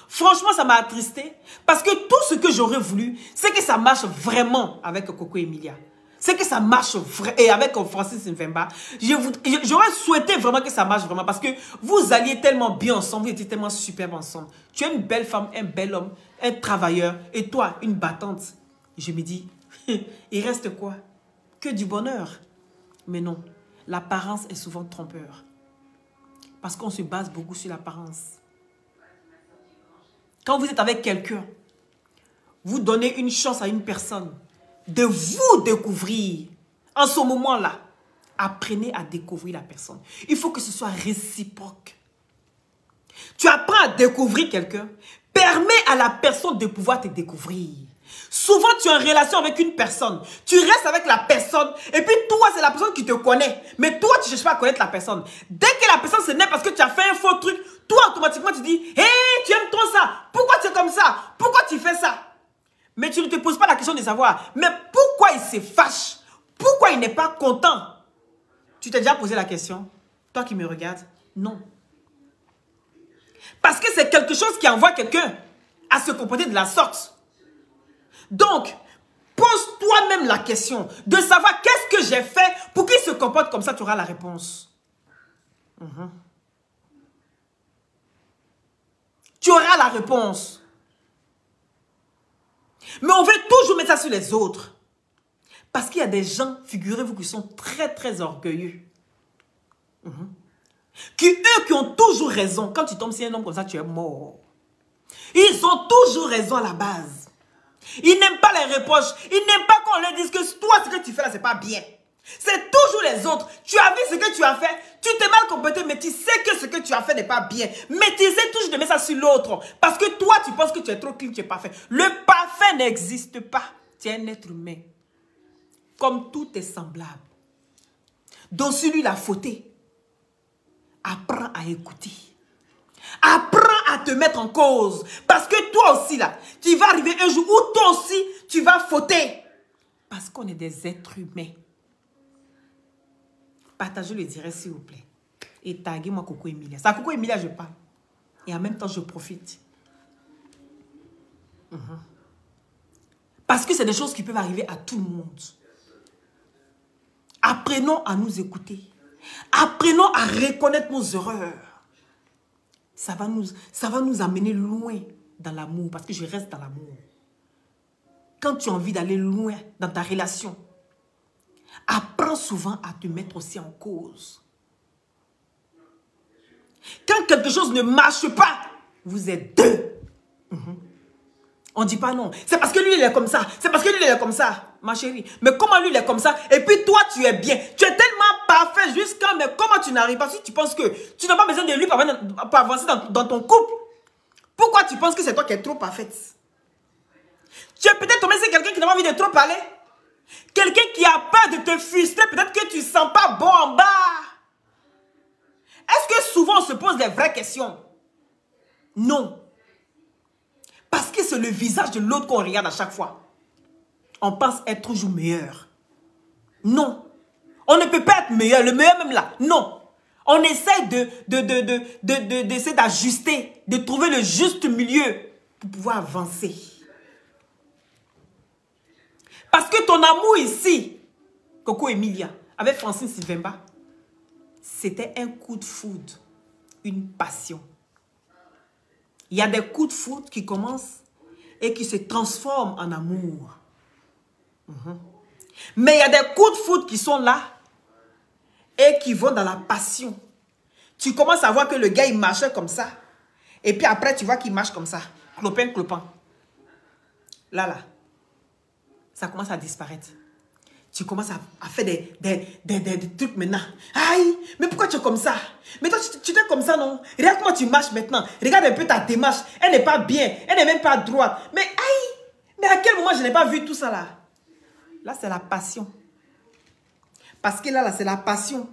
Franchement, ça m'a attristé. Parce que tout ce que j'aurais voulu, c'est que ça marche vraiment avec Coco Emilia. C'est que ça marche et avec Francis Mvemba. J'aurais souhaité vraiment que ça marche vraiment. Parce que vous alliez tellement bien ensemble. Vous étiez tellement superbes ensemble. Tu es une belle femme, un bel homme, un travailleur. Et toi, une battante. Je me dis, il reste quoi? Que du bonheur. Mais non, l'apparence est souvent trompeur. Parce qu'on se base beaucoup sur l'apparence. Quand vous êtes avec quelqu'un, vous donnez une chance à une personne de vous découvrir. En ce moment-là, apprenez à découvrir la personne. Il faut que ce soit réciproque. Tu apprends à découvrir quelqu'un, permets à la personne de pouvoir te découvrir. Souvent, tu es en relation avec une personne, tu restes avec la personne, et puis toi, c'est la personne qui te connaît. Mais toi, tu ne cherches pas à connaître la personne. Dès que la personne se naît parce que tu as fait un faux truc, toi, automatiquement, tu dis, hé, tu aimes trop ça. Pourquoi tu es comme ça? Pourquoi tu fais ça? Mais tu ne te poses pas la question de savoir, mais pourquoi il se fâche? Pourquoi il n'est pas content? Tu t'es déjà posé la question? Toi qui me regardes? Non. Parce que c'est quelque chose qui envoie quelqu'un à se comporter de la sorte. Donc, pose toi-même la question de savoir qu'est-ce que j'ai fait pour qu'il se comporte comme ça, tu auras la réponse. Tu auras la réponse. Mais on veut toujours mettre ça sur les autres. Parce qu'il y a des gens, figurez-vous, qui sont très, très orgueilleux. Qui ont toujours raison. Quand tu tombes sur un homme comme ça, tu es mort. Ils ont toujours raison à la base. Ils n'aiment pas les reproches. Ils n'aiment pas qu'on leur dise que toi, ce que tu fais là, c'est pas bien. C'est toujours les autres. Tu as vu ce que tu as fait. Tu t'es mal comporté, mais tu sais que ce que tu as fait n'est pas bien. Mais tu essaies toujours de mettre ça sur l'autre. Parce que toi, tu penses que tu es trop clean, tu es parfait. Le parfait n'existe pas. Tu es un être humain. Comme tout est semblable. Donc, celui la fauté. Apprends à écouter. Apprends à te mettre en cause. Parce que toi aussi, là, tu vas arriver un jour où toi aussi, tu vas fauter. Parce qu'on est des êtres humains. Partagez le direct, s'il vous plaît. Et taguez-moi Coco Emilia. C'est à Coco Emilia je parle. Et en même temps, je profite. Parce que c'est des choses qui peuvent arriver à tout le monde. Apprenons à nous écouter. Apprenons à reconnaître nos erreurs. Ça va nous amener loin dans l'amour. Parce que je reste dans l'amour. Quand tu as envie d'aller loin dans ta relation, apprends souvent à te mettre aussi en cause. Quand quelque chose ne marche pas, vous êtes deux. On ne dit pas non. C'est parce que lui, il est comme ça. C'est parce que lui, il est comme ça. Ma chérie. Mais comment lui, il est comme ça? Et puis toi, tu es bien. Tu es tellement parfait jusqu'à... Mais comment tu n'arrives pas? Si tu penses que tu n'as pas besoin de lui pour avancer dans ton couple. Pourquoi tu penses que c'est toi qui es trop parfaite? Tu es peut-être tombé sur quelqu'un qui n'a pas envie de trop parler. Quelqu'un qui a peur de te frustrer. Peut-être que tu ne sens pas bon en bas. Est-ce que souvent on se pose des vraies questions? Non. Parce que c'est le visage de l'autre qu'on regarde à chaque fois. On pense être toujours meilleur. Non. On ne peut pas être meilleur. Le meilleur même là. Non. On essaie d'essayer d'ajuster, de trouver le juste milieu pour pouvoir avancer. Parce que ton amour ici, Coco Emilia, avec Francine Sylvemba, c'était un coup de foudre, une passion. Il y a des coups de foudre qui commencent et qui se transforment en amour. Mais il y a des coups de foudre qui sont là et qui vont dans la passion. Tu commences à voir que le gars, il marchait comme ça. Et puis après, tu vois qu'il marche comme ça. Clopin, clopin. Là. Ça commence à disparaître. Tu commences à faire des trucs maintenant. Aïe, mais pourquoi tu es comme ça? Mais toi, tu es comme ça, non? Regarde comment tu marches maintenant. Regarde un peu ta démarche. Elle n'est pas bien. Elle n'est même pas droite. Mais aïe, mais à quel moment je n'ai pas vu tout ça là? Là, c'est la passion. Parce que là, c'est la passion.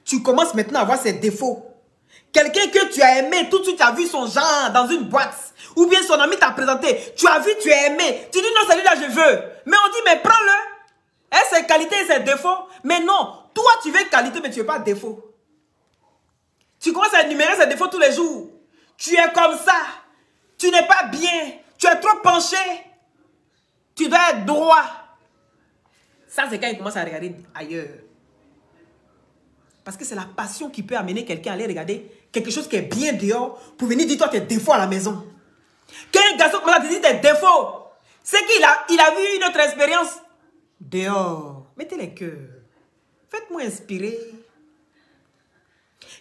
Tu commences maintenant à voir ses défauts. Quelqu'un que tu as aimé, tout de suite, tu as vu son genre dans une boîte. Ou bien son ami t'a présenté. Tu as vu, tu as aimé. Tu dis non, celui-là, je veux. Mais on dit, mais prends-le. Ses qualités et ses défauts. Mais non, toi, tu veux qualité, mais tu ne veux pas défaut. Tu commences à énumérer ses défauts tous les jours. Tu es comme ça. Tu n'es pas bien. Tu es trop penché. Tu dois être droit. Ça, c'est quand il commence à regarder ailleurs. Parce que c'est la passion qui peut amener quelqu'un à aller regarder quelque chose qui est bien dehors pour venir dire toi tes défauts à la maison. Quand un garçon commence à te dire tes défauts, c'est qu'il a vu une autre expérience Dehors. Mettez les cœurs. Faites-moi inspirer.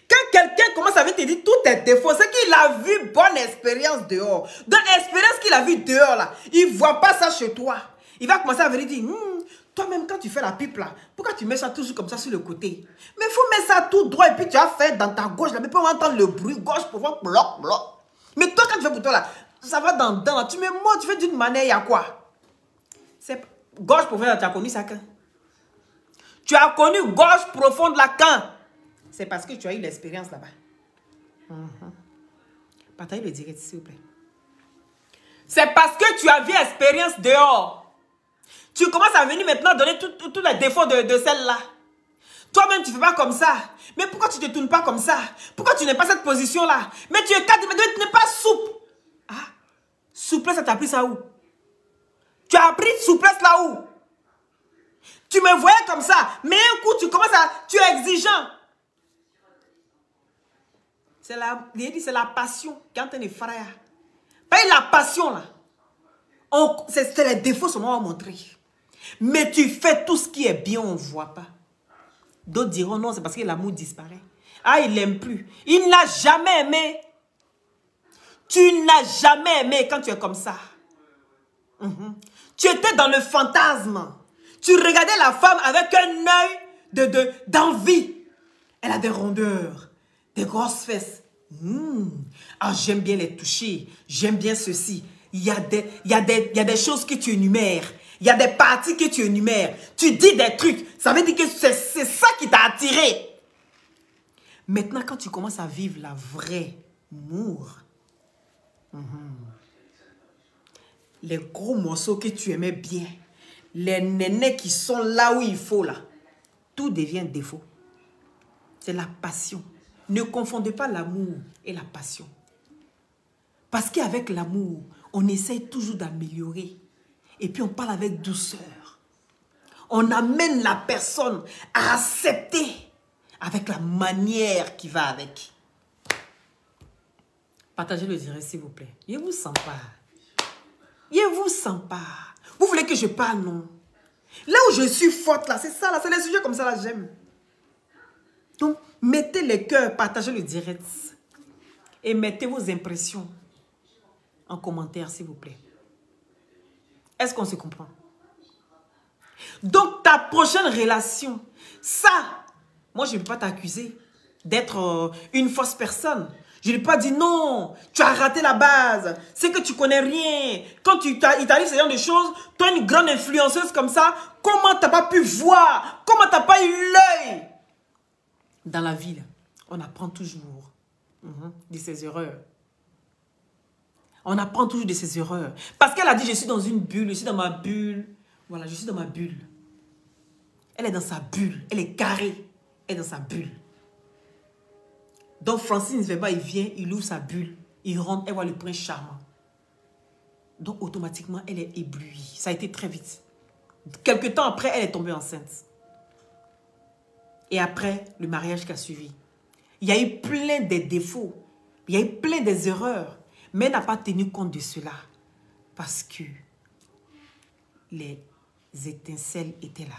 Quand quelqu'un commence à te dire tous tes défauts, c'est qu'il a vu bonne expérience dehors. Dans l'expérience qu'il a vue dehors, là, il ne voit pas ça chez toi. Il va commencer à venir dire, toi-même, quand tu fais la pipe, là, pourquoi tu mets ça toujours comme ça sur le côté? Mais il faut mettre ça tout droit et puis tu vas faire dans ta gauche, là, mais on entendre le bruit, gauche pour voir, bloc, bloc. Mais toi, quand tu fais pour toi, là, ça va dans dedans, là, tu mets moi, tu fais d'une manière, il y a quoi? C'est gauche profonde, tu as connu ça quand? Tu as connu gauche profonde là quand? C'est parce que tu as eu l'expérience là-bas. Partagez le direct, s'il vous plaît. C'est parce que tu as vu l'expérience dehors. Tu commences à venir maintenant donner tous les défauts de celle-là. Toi-même, tu ne fais pas comme ça. Mais pourquoi tu ne te tournes pas comme ça? Pourquoi tu n'es pas cette position-là? Mais tu es cadre, mais tu n'es pas souple. Ah, souplesse, ça t'a appris ça où? Tu as appris souplesse là où? Tu me voyais comme ça, mais un coup, tu commences à... Tu es exigeant. C'est la passion qui est en train de frère. Pas la passion là. C'est les défauts qu'on va montrer. Mais tu fais tout ce qui est bien, on ne voit pas. D'autres diront non, c'est parce que l'amour disparaît. Ah, il n'aime plus. Il n'a jamais aimé. Tu n'as jamais aimé quand tu es comme ça. Tu étais dans le fantasme. Tu regardais la femme avec un œil d'envie. Elle a des rondeurs, des grosses fesses. Ah, j'aime bien les toucher. J'aime bien ceci. Il y a des choses que tu énumères. Il y a des parties que tu énumères. Tu dis des trucs. Ça veut dire que c'est ça qui t'a attiré. Maintenant, quand tu commences à vivre la vraie amour, les gros morceaux que tu aimais bien, les nénés qui sont là où il faut, là, tout devient défaut. C'est la passion. Ne confondez pas l'amour et la passion. Parce qu'avec l'amour, on essaye toujours d'améliorer. Et puis on parle avec douceur. On amène la personne à accepter avec la manière qui va avec. Partagez le direct, s'il vous plaît. Je vous sens pas. Je vous sens pas. Vous voulez que je parle, non? Là où je suis forte, là, c'est ça, là. C'est les sujets comme ça, là, j'aime. Donc, mettez les cœurs, partagez le direct. Et mettez vos impressions en commentaire, s'il vous plaît. Est-ce qu'on se comprend? Donc, ta prochaine relation, ça, moi, je ne peux pas t'accuser d'être une fausse personne. Je ne peux pas dire non, tu as raté la base, c'est que tu connais rien. Quand il t'arrive ce genre de choses, toi, une grande influenceuse comme ça, comment tu n'as pas pu voir? Comment tu n'as pas eu l'œil? Dans la vie, on apprend toujours de ses erreurs. On apprend toujours de ses erreurs. Parce qu'elle a dit, je suis dans une bulle, je suis dans ma bulle. Voilà, je suis dans ma bulle. Elle est dans sa bulle, elle est carrée, elle est dans sa bulle. Donc Francine Zveba, il vient, il ouvre sa bulle, il rentre, elle voit le prince charmant. Donc automatiquement, elle est éblouie. Ça a été très vite. Quelque temps après, elle est tombée enceinte. Et après, le mariage qui a suivi. Il y a eu plein de défauts. Il y a eu plein des erreurs. Mais elle n'a pas tenu compte de cela. Parce que les étincelles étaient là.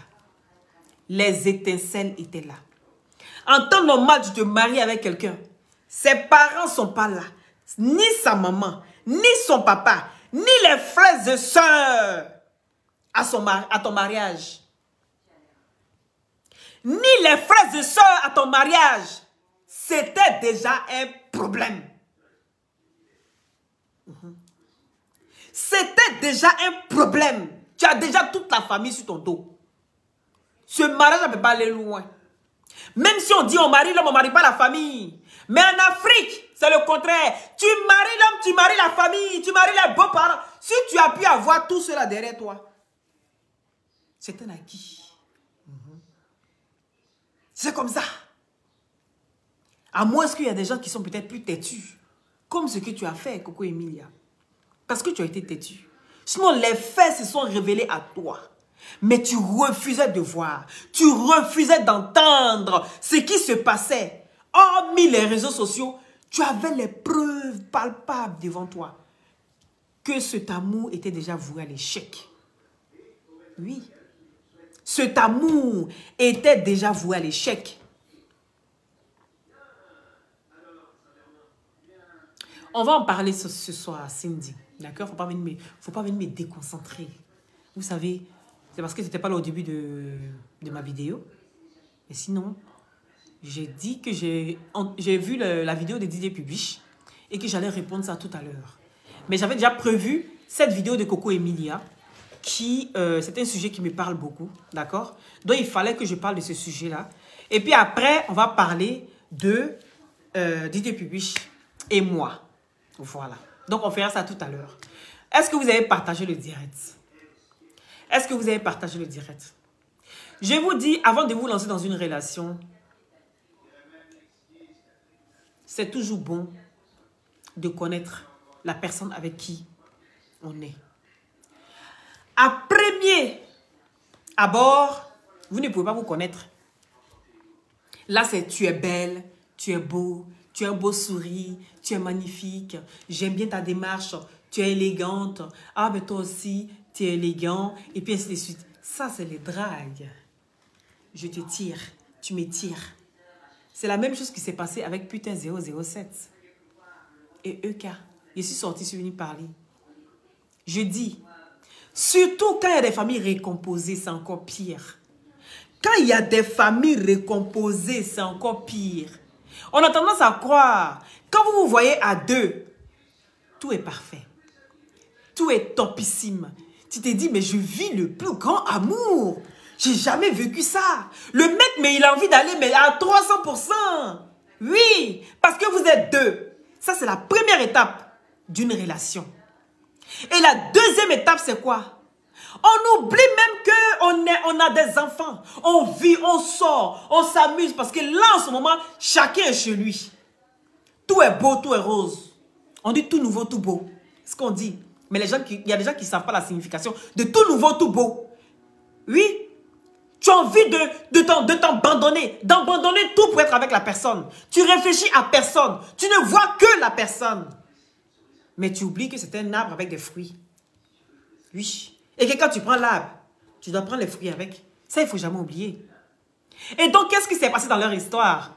Les étincelles étaient là. En temps normal, tu te maries avec quelqu'un. Ses parents ne sont pas là. Ni sa maman, ni son papa, ni les frères et sœurs à ton mariage. Ni les frères et sœurs à ton mariage. C'était déjà un problème. C'était déjà un problème. Tu as déjà toute la famille sur ton dos. Ce mariage ne peut pas aller loin. Même si on dit on marie l'homme, on ne marie pas la famille. Mais en Afrique, c'est le contraire. Tu maries l'homme, tu maries la famille, tu maries les beaux-parents. Si tu as pu avoir tout cela derrière toi, c'est un acquis. C'est comme ça. À moins qu'il y a des gens qui sont peut-être plus têtus. Comme ce que tu as fait, Coco Emilia. Parce que tu as été têtu. Sinon, les faits se sont révélés à toi. Mais tu refusais de voir. Tu refusais d'entendre ce qui se passait. Hormis les réseaux sociaux, tu avais les preuves palpables devant toi. Que cet amour était déjà voué à l'échec. Oui. Cet amour était déjà voué à l'échec. On va en parler ce soir, Cindy. D'accord? Faut pas venir me déconcentrer. Vous savez, c'est parce que c'était pas là au début de ma vidéo. Mais sinon, j'ai dit que j'ai vu la vidéo de Didier Publish et que j'allais répondre ça tout à l'heure. Mais j'avais déjà prévu cette vidéo de Coco Emilia qui, c'est un sujet qui me parle beaucoup, d'accord? Donc, il fallait que je parle de ce sujet-là. Et puis après, on va parler de Didier Publish et moi. Voilà. Donc, on fera ça tout à l'heure. Est-ce que vous avez partagé le direct? Est-ce que vous avez partagé le direct? Je vous dis, avant de vous lancer dans une relation, c'est toujours bon de connaître la personne avec qui on est. À premier abord, vous ne pouvez pas vous connaître. Là, c'est tu es belle, tu es beau, tu as un beau sourire, tu es magnifique, j'aime bien ta démarche, tu es élégante, ah mais toi aussi, tu es élégant, et puis ainsi de suite. Ça, c'est les dragues. Je te tire, tu me tires. C'est la même chose qui s'est passé avec Putain 007 et EK. Je suis sortie, je suis venue parler. Je dis, surtout quand il y a des familles récomposées, c'est encore pire. Quand il y a des familles récomposées, c'est encore pire. On a tendance à croire, quand vous vous voyez à deux, tout est parfait. Tout est topissime. Tu te dis, mais je vis le plus grand amour. J'ai jamais vécu ça. Le mec, mais il a envie d'aller mais à 300%. Oui, parce que vous êtes deux. Ça, c'est la première étape d'une relation. Et la deuxième étape, c'est quoi? On oublie même qu'on a des enfants. On vit, on sort, on s'amuse. Parce que là, en ce moment, chacun est chez lui. Tout est beau, tout est rose. On dit tout nouveau, tout beau. C'est ce qu'on dit. Mais il y a des gens qui ne savent pas la signification de tout nouveau, tout beau. Oui. Tu as envie de t'abandonner, d'abandonner tout pour être avec la personne. Tu réfléchis à personne. Tu ne vois que la personne. Mais tu oublies que c'est un arbre avec des fruits. Oui. Et que quand tu prends l'arbre, tu dois prendre les fruits avec. Ça, il ne faut jamais oublier. Et donc, qu'est-ce qui s'est passé dans leur histoire?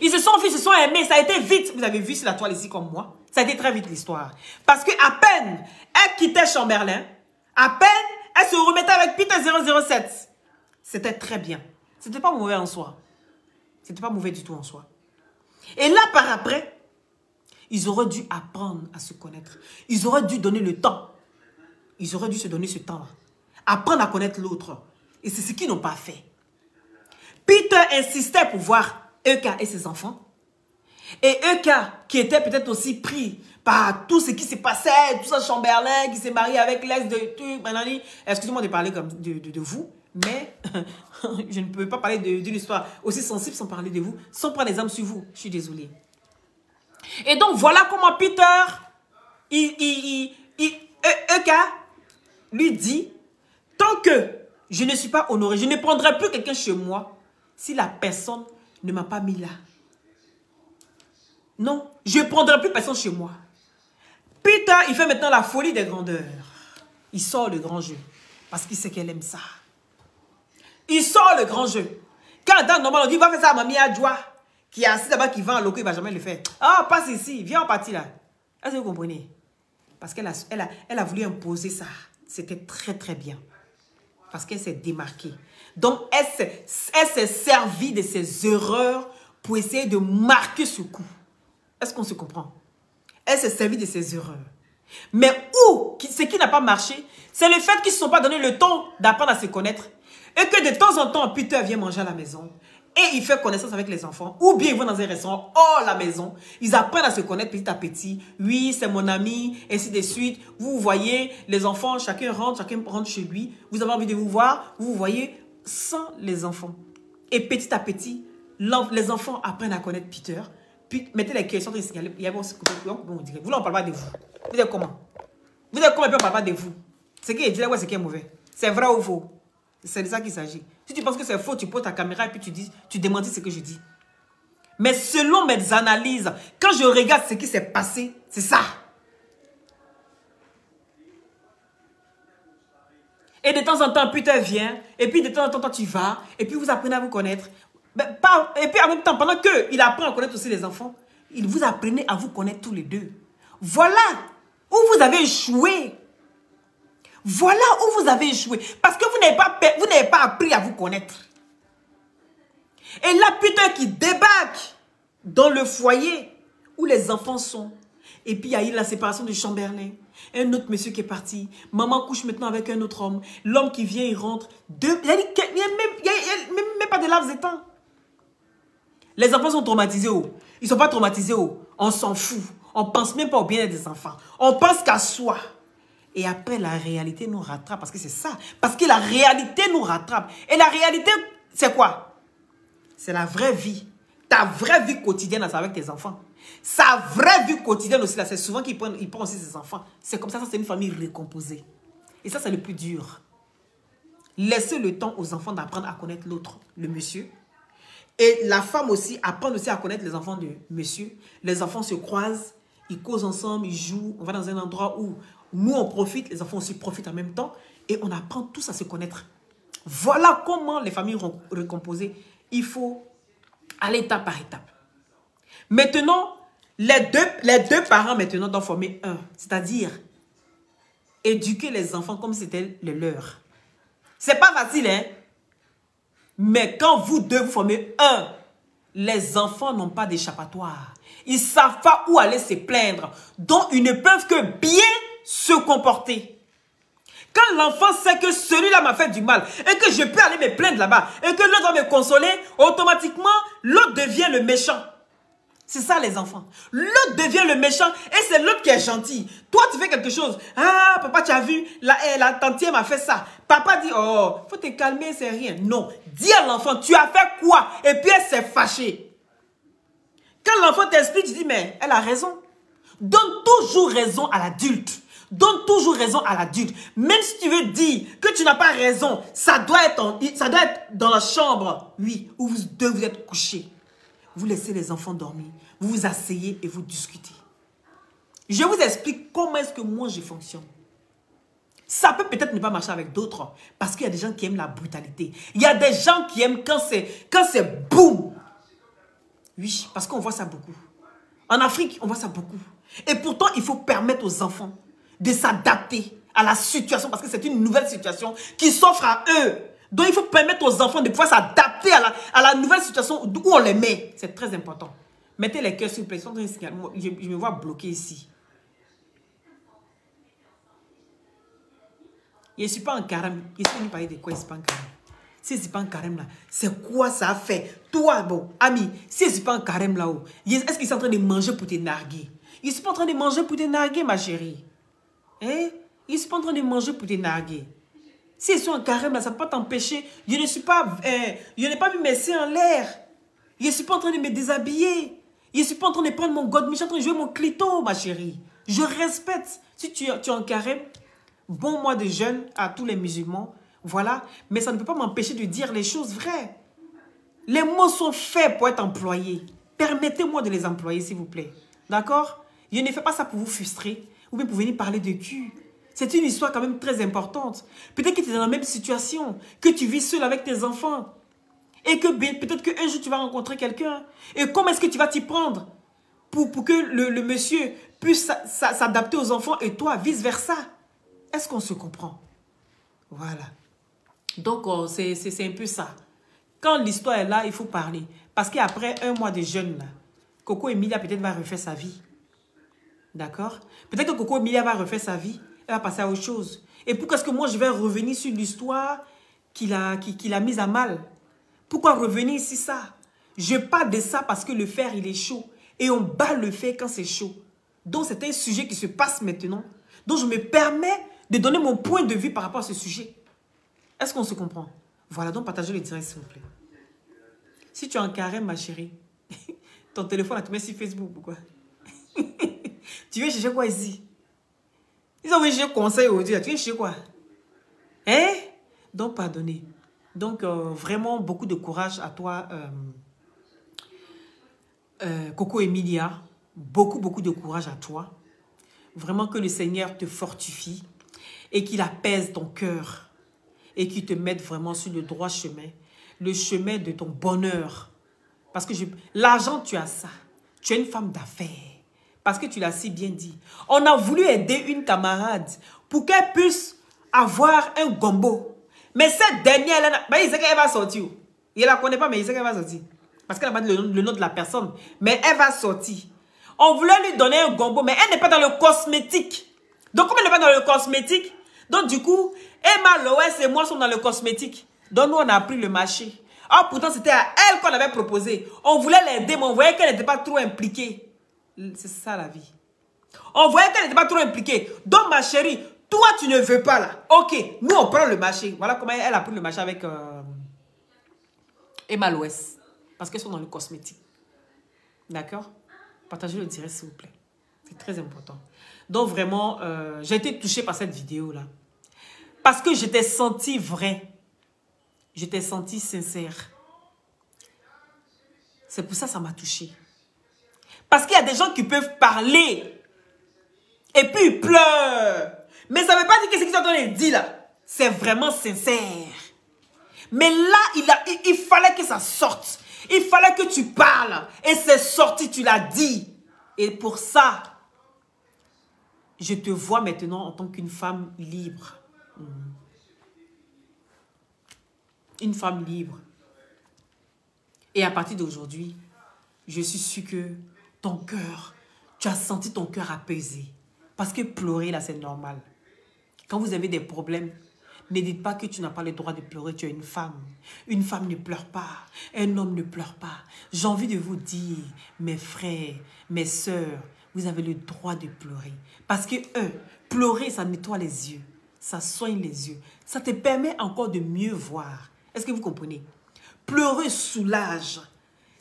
Ils se sont vus, ils se sont aimés. Ça a été vite. Vous avez vu sur la toile ici comme moi. Ça a été très vite l'histoire. Parce qu'à peine elle quittait Chamberlain, à peine elle se remettait avec Peter 007. C'était très bien. C'était pas mauvais en soi. C'était pas mauvais du tout en soi. Et là, par après, ils auraient dû apprendre à se connaître. Ils auraient dû donner le temps. Ils auraient dû se donner ce temps-là. Apprendre à connaître l'autre. Et c'est ce qu'ils n'ont pas fait. Peter insistait pour voir EK et ses enfants. Et EK, qui était peut-être aussi pris par tout ce qui s'est passé, tout ça, Chamberlain, qui s'est marié avec l'ex de truc, excusez-moi de parler comme de vous, mais je ne peux pas parler d'une histoire aussi sensible sans parler de vous, sans prendre des âmes sur vous. Je suis désolée. Et donc, voilà comment Peter, EK, lui dit, tant que je ne suis pas honoré, je ne prendrai plus quelqu'un chez moi si la personne ne m'a pas mis là. Non, je ne prendrai plus personne chez moi. Peter, il fait maintenant la folie des grandeurs. Il sort le grand jeu. Parce qu'il sait qu'elle aime ça. Il sort le grand jeu. Quand dans normal, on dit, va faire ça à Mamie Adjoa, qui est assise là-bas, qui vend un loco, il ne va jamais le faire. Ah, passe ici, viens en partie là. Est-ce que vous comprenez? Parce qu'elle a voulu imposer ça. C'était très très bien. Parce qu'elle s'est démarquée. Donc, elle s'est servie de ses erreurs pour essayer de marquer ce coup. Est-ce qu'on se comprend? Elle s'est servie de ses erreurs. Mais ce qui n'a pas marché, c'est le fait qu'ils ne se sont pas donné le temps d'apprendre à se connaître. Et que de temps en temps, Peter vient manger à la maison. Et il fait connaissance avec les enfants. Ou bien ils vont dans un restaurant hors la maison. Ils apprennent à se connaître petit à petit. Oui, c'est mon ami, ainsi de suite. Vous voyez, les enfants, chacun rentre chez lui. Vous avez envie de vous voir. Vous voyez, sans les enfants. Et petit à petit, les enfants apprennent à connaître Peter. Puis mettez les questions de signaler. Il y a aussi vous là, on ne parle pas de vous. Vous êtes comment? Vous êtes comment et puis on ne parle pas de vous? Ce qui est dit là, ouais, c'est qui est mauvais. C'est vrai ou faux? C'est de ça qu'il s'agit. Si tu penses que c'est faux, tu poses ta caméra et puis tu démentis ce que je dis. Mais selon mes analyses, quand je regarde ce qui s'est passé, c'est ça. Et de temps en temps, putain vient. Et puis de temps en temps, toi, tu vas. Et puis vous apprenez à vous connaître. Et puis en même temps, pendant qu'il apprend à connaître aussi les enfants, il vous apprenez à vous connaître tous les deux. Voilà où vous avez échoué. Voilà où vous avez échoué. Parce que vous n'avez pas appris à vous connaître. Et là, putain, qui débarque dans le foyer où les enfants sont. Et puis, il y a eu la séparation de Chamberlain. Un autre monsieur qui est parti. Maman couche maintenant avec un autre homme. L'homme qui vient, il rentre. Il n'y a même pas de laps de temps. Les enfants sont traumatisés. Oh. Ils ne sont pas traumatisés. Oh. On s'en fout. On ne pense même pas au bien-être des enfants. On pense qu'à soi. Et après, la réalité nous rattrape. Parce que c'est ça. Parce que la réalité nous rattrape. Et la réalité, c'est quoi? C'est la vraie vie. Ta vraie vie quotidienne, c'est avec tes enfants. Sa vraie vie quotidienne aussi, c'est souvent qu'il prend aussi ses enfants. C'est comme ça, c'est une famille recomposée. Et ça, c'est le plus dur. Laissez le temps aux enfants d'apprendre à connaître l'autre, le monsieur. Et la femme aussi, apprendre aussi à connaître les enfants de monsieur. Les enfants se croisent, ils causent ensemble, ils jouent. On va dans un endroit où nous, on profite, les enfants aussi profitent en même temps. Et on apprend tous à se connaître. Voilà comment les familles recomposées, il faut aller étape par étape. Maintenant, les deux parents maintenant doivent former un. C'est-à-dire, éduquer les enfants comme c'était le leur. C'est pas facile, hein? Mais quand vous deux vous formez un, les enfants n'ont pas d'échappatoire. Ils ne savent pas où aller se plaindre. Donc, ils ne peuvent que bien se comporter. Quand l'enfant sait que celui-là m'a fait du mal et que je peux aller me plaindre là-bas et que l'autre va me consoler, automatiquement, l'autre devient le méchant. C'est ça les enfants. L'autre devient le méchant et c'est l'autre qui est gentil. Toi, tu fais quelque chose. Ah, papa, tu as vu, la tantière m'a fait ça. Papa dit, oh, faut te calmer, c'est rien. Non, dis à l'enfant, tu as fait quoi? Et puis elle s'est fâchée. Quand l'enfant t'explique, tu dis, mais elle a raison. Donne toujours raison à l'adulte. Donne toujours raison à l'adulte. Même si tu veux dire que tu n'as pas raison, ça doit être dans la chambre, oui, où vous deux vous êtes couchés. Vous laissez les enfants dormir. Vous vous asseyez et vous discutez. Je vous explique comment est-ce que moi je fonctionne. Ça peut peut-être ne pas marcher avec d'autres. Parce qu'il y a des gens qui aiment la brutalité. Il y a des gens qui aiment quand c'est boum. Oui, parce qu'on voit ça beaucoup. En Afrique, on voit ça beaucoup. Et pourtant, il faut permettre aux enfants de s'adapter à la situation. Parce que c'est une nouvelle situation qui s'offre à eux. Donc, il faut permettre aux enfants de pouvoir s'adapter à la nouvelle situation où on les met. C'est très important. Mettez les cœurs, s'il vous plaît. Je me vois bloqué ici. Je ne suis pas en carême. Je suis venu parler de quoi, je ne suis pas en carême. Si je ne suis pas en carême là, c'est quoi ça a fait? Toi, bon, ami, si je ne suis pas en carême là-haut, est-ce qu'ils sont en train de manger pour te narguer? Ils ne sont pas en train de manger pour te narguer, ma chérie. Hein? Ils ne sont pas en train de manger pour te narguer. Si ils sont en carême, là, ça ne peut pas t'empêcher. Je n'ai pas mis mes seins en l'air. Je ne suis pas en train de me déshabiller. Je ne suis pas en train de prendre mon god, mais je suis en train de jouer mon clito, ma chérie. Je respecte. Si tu es en carême, bon mois de jeûne à tous les musulmans. Voilà. Mais ça ne peut pas m'empêcher de dire les choses vraies. Les mots sont faits pour être employés. Permettez-moi de les employer, s'il vous plaît. D'accord? Je ne fais pas ça pour vous frustrer ou bien pour venir parler de cul. C'est une histoire quand même très importante. Peut-être que tu es dans la même situation, que tu vis seul avec tes enfants. Et que peut-être qu'un jour tu vas rencontrer quelqu'un. Et comment est-ce que tu vas t'y prendre pour que le monsieur puisse s'adapter aux enfants et toi, vice-versa. Est-ce qu'on se comprend? Voilà. Donc, c'est un peu ça. Quand l'histoire est là, il faut parler. Parce qu'après un mois de jeûne, là, Coco Emilia peut-être va refaire sa vie. D'accord? Peut-être que Coco Emilia va refaire sa vie. Elle va passer à autre chose. Et pourquoi est-ce que moi, je vais revenir sur l'histoire qu'il a mise à mal? Pourquoi revenir sur ça? Je parle de ça parce que le fer, il est chaud. Et on bat le fer quand c'est chaud. Donc, c'est un sujet qui se passe maintenant. Donc, je me permets de donner mon point de vue par rapport à ce sujet. Est-ce qu'on se comprend? Voilà, donc partagez le direct, s'il vous plaît. Si tu es en carême, ma chérie, ton téléphone, tu mets sur Facebook ou quoi? Tu veux chercher quoi ici? Ils ont envoyé chercher conseil aujourd'hui. Tu veux chercher quoi? Hein? Donc, pardonnez. Donc, vraiment, beaucoup de courage à toi, Coco Emilia. Beaucoup de courage à toi. Vraiment que le Seigneur te fortifie et qu'il apaise ton cœur. et qui te mettent vraiment sur le droit chemin. Le chemin de ton bonheur. Parce que l'argent, tu as ça. Tu es une femme d'affaires. Parce que tu l'as si bien dit. On a voulu aider une camarade pour qu'elle puisse avoir un gombo. Mais cette dernière, il sait qu'elle va sortir. Il ne la connaît pas, mais il sait qu'elle va sortir. Parce qu'elle n'a pas dit le nom de la personne. Mais elle va sortir. On voulait lui donner un gombo, mais elle n'est pas dans le cosmétique. Donc, comme elle n'est pas dans le cosmétique, donc du coup, Emma Loès et moi sommes dans le cosmétique. Donc, nous, on a pris le marché. Ah, pourtant, c'était à elle qu'on avait proposé. On voulait l'aider, mais on voyait qu'elle n'était pas trop impliquée. C'est ça, la vie. On voyait qu'elle n'était pas trop impliquée. Donc, ma chérie, toi, tu ne veux pas, là. Ok, nous, on prend le marché. Voilà comment elle a pris le marché avec Emma Loès. Parce qu'elles sont dans le cosmétique. D'accord? Partagez le direct, s'il vous plaît. C'est très important. Donc, vraiment, j'ai été touchée par cette vidéo-là. Parce que je t'ai senti vrai. Je t'ai senti sincère. C'est pour ça que ça m'a touchée. Parce qu'il y a des gens qui peuvent parler. Et puis ils pleurent. Mais ça ne veut pas dire que ce qu'ils sont en train de dire là, c'est vraiment sincère. Mais là, il fallait que ça sorte. Il fallait que tu parles. Et c'est sorti, tu l'as dit. Et pour ça, je te vois maintenant en tant qu'une femme libre. Une femme libre. Et à partir d'aujourd'hui, je suis sûre que ton cœur, tu as senti ton cœur apaisé. Parce que pleurer, là, c'est normal. Quand vous avez des problèmes, ne dites pas que tu n'as pas le droit de pleurer, tu es une femme. Une femme ne pleure pas, un homme ne pleure pas. J'ai envie de vous dire, mes frères, mes sœurs, vous avez le droit de pleurer. Parce que pleurer, ça nettoie les yeux, ça soigne les yeux. Ça te permet encore de mieux voir. Est-ce que vous comprenez? Pleurer soulage.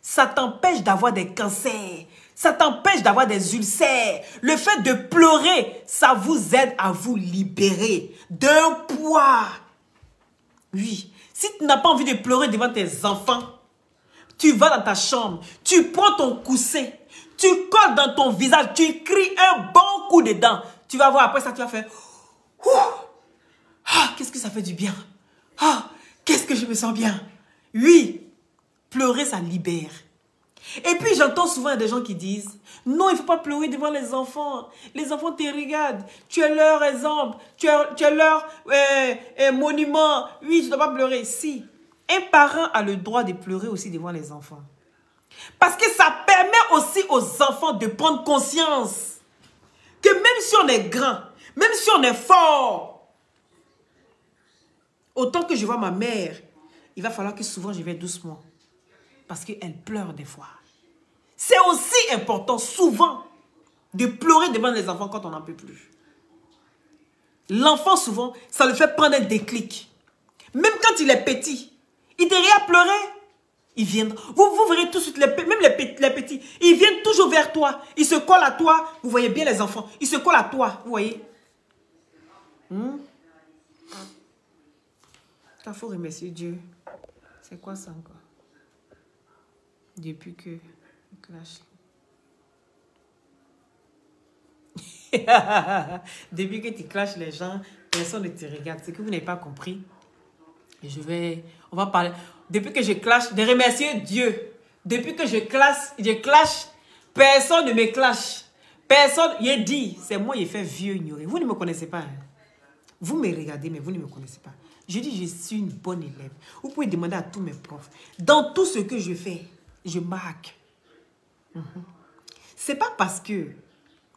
Ça t'empêche d'avoir des cancers. Ça t'empêche d'avoir des ulcères. Le fait de pleurer, ça vous aide à vous libérer d'un poids. Oui. Si tu n'as pas envie de pleurer devant tes enfants, tu vas dans ta chambre, tu prends ton coussin, tu colles dans ton visage, tu cries un bon coup dedans. Tu vas voir, après ça, tu vas faire... Ah, qu'est-ce que ça fait du bien. Ah, qu'est-ce que je me sens bien. Oui, pleurer, ça libère. Et puis, j'entends souvent des gens qui disent, non, il ne faut pas pleurer devant les enfants. Les enfants te regardent. Tu es leur exemple. Tu es leur monument. Oui, tu ne dois pas pleurer. Si, un parent a le droit de pleurer aussi devant les enfants. Parce que ça permet aussi aux enfants de prendre conscience que même si on est grand, même si on est fort, autant que je vois ma mère, il va falloir que souvent je vais doucement. Parce qu'elle pleure des fois. C'est aussi important souvent de pleurer devant les enfants quand on n'en peut plus. L'enfant souvent, ça le fait prendre un déclic. Même quand il est petit, il te regarde pleurer, il vient. Vous verrez tout de suite, même les petits, ils viennent toujours vers toi. Ils se collent à toi. Vous voyez bien les enfants, ils se collent à toi. Vous voyez? Il faut remercier Dieu. C'est quoi ça encore? Depuis que clash. Depuis que tu clashes les gens, personne ne te regarde. C'est que vous n'avez pas compris. On va parler. Depuis que je clash, de remercier Dieu. Depuis que je clash, personne ne me clash. Personne, il dit, c'est moi qui ai fait vieux ignoré. Vous ne me connaissez pas. Hein? Vous me regardez, mais vous ne me connaissez pas. Je dis, je suis une bonne élève. Vous pouvez demander à tous mes profs. Dans tout ce que je fais, je marque. C'est pas parce que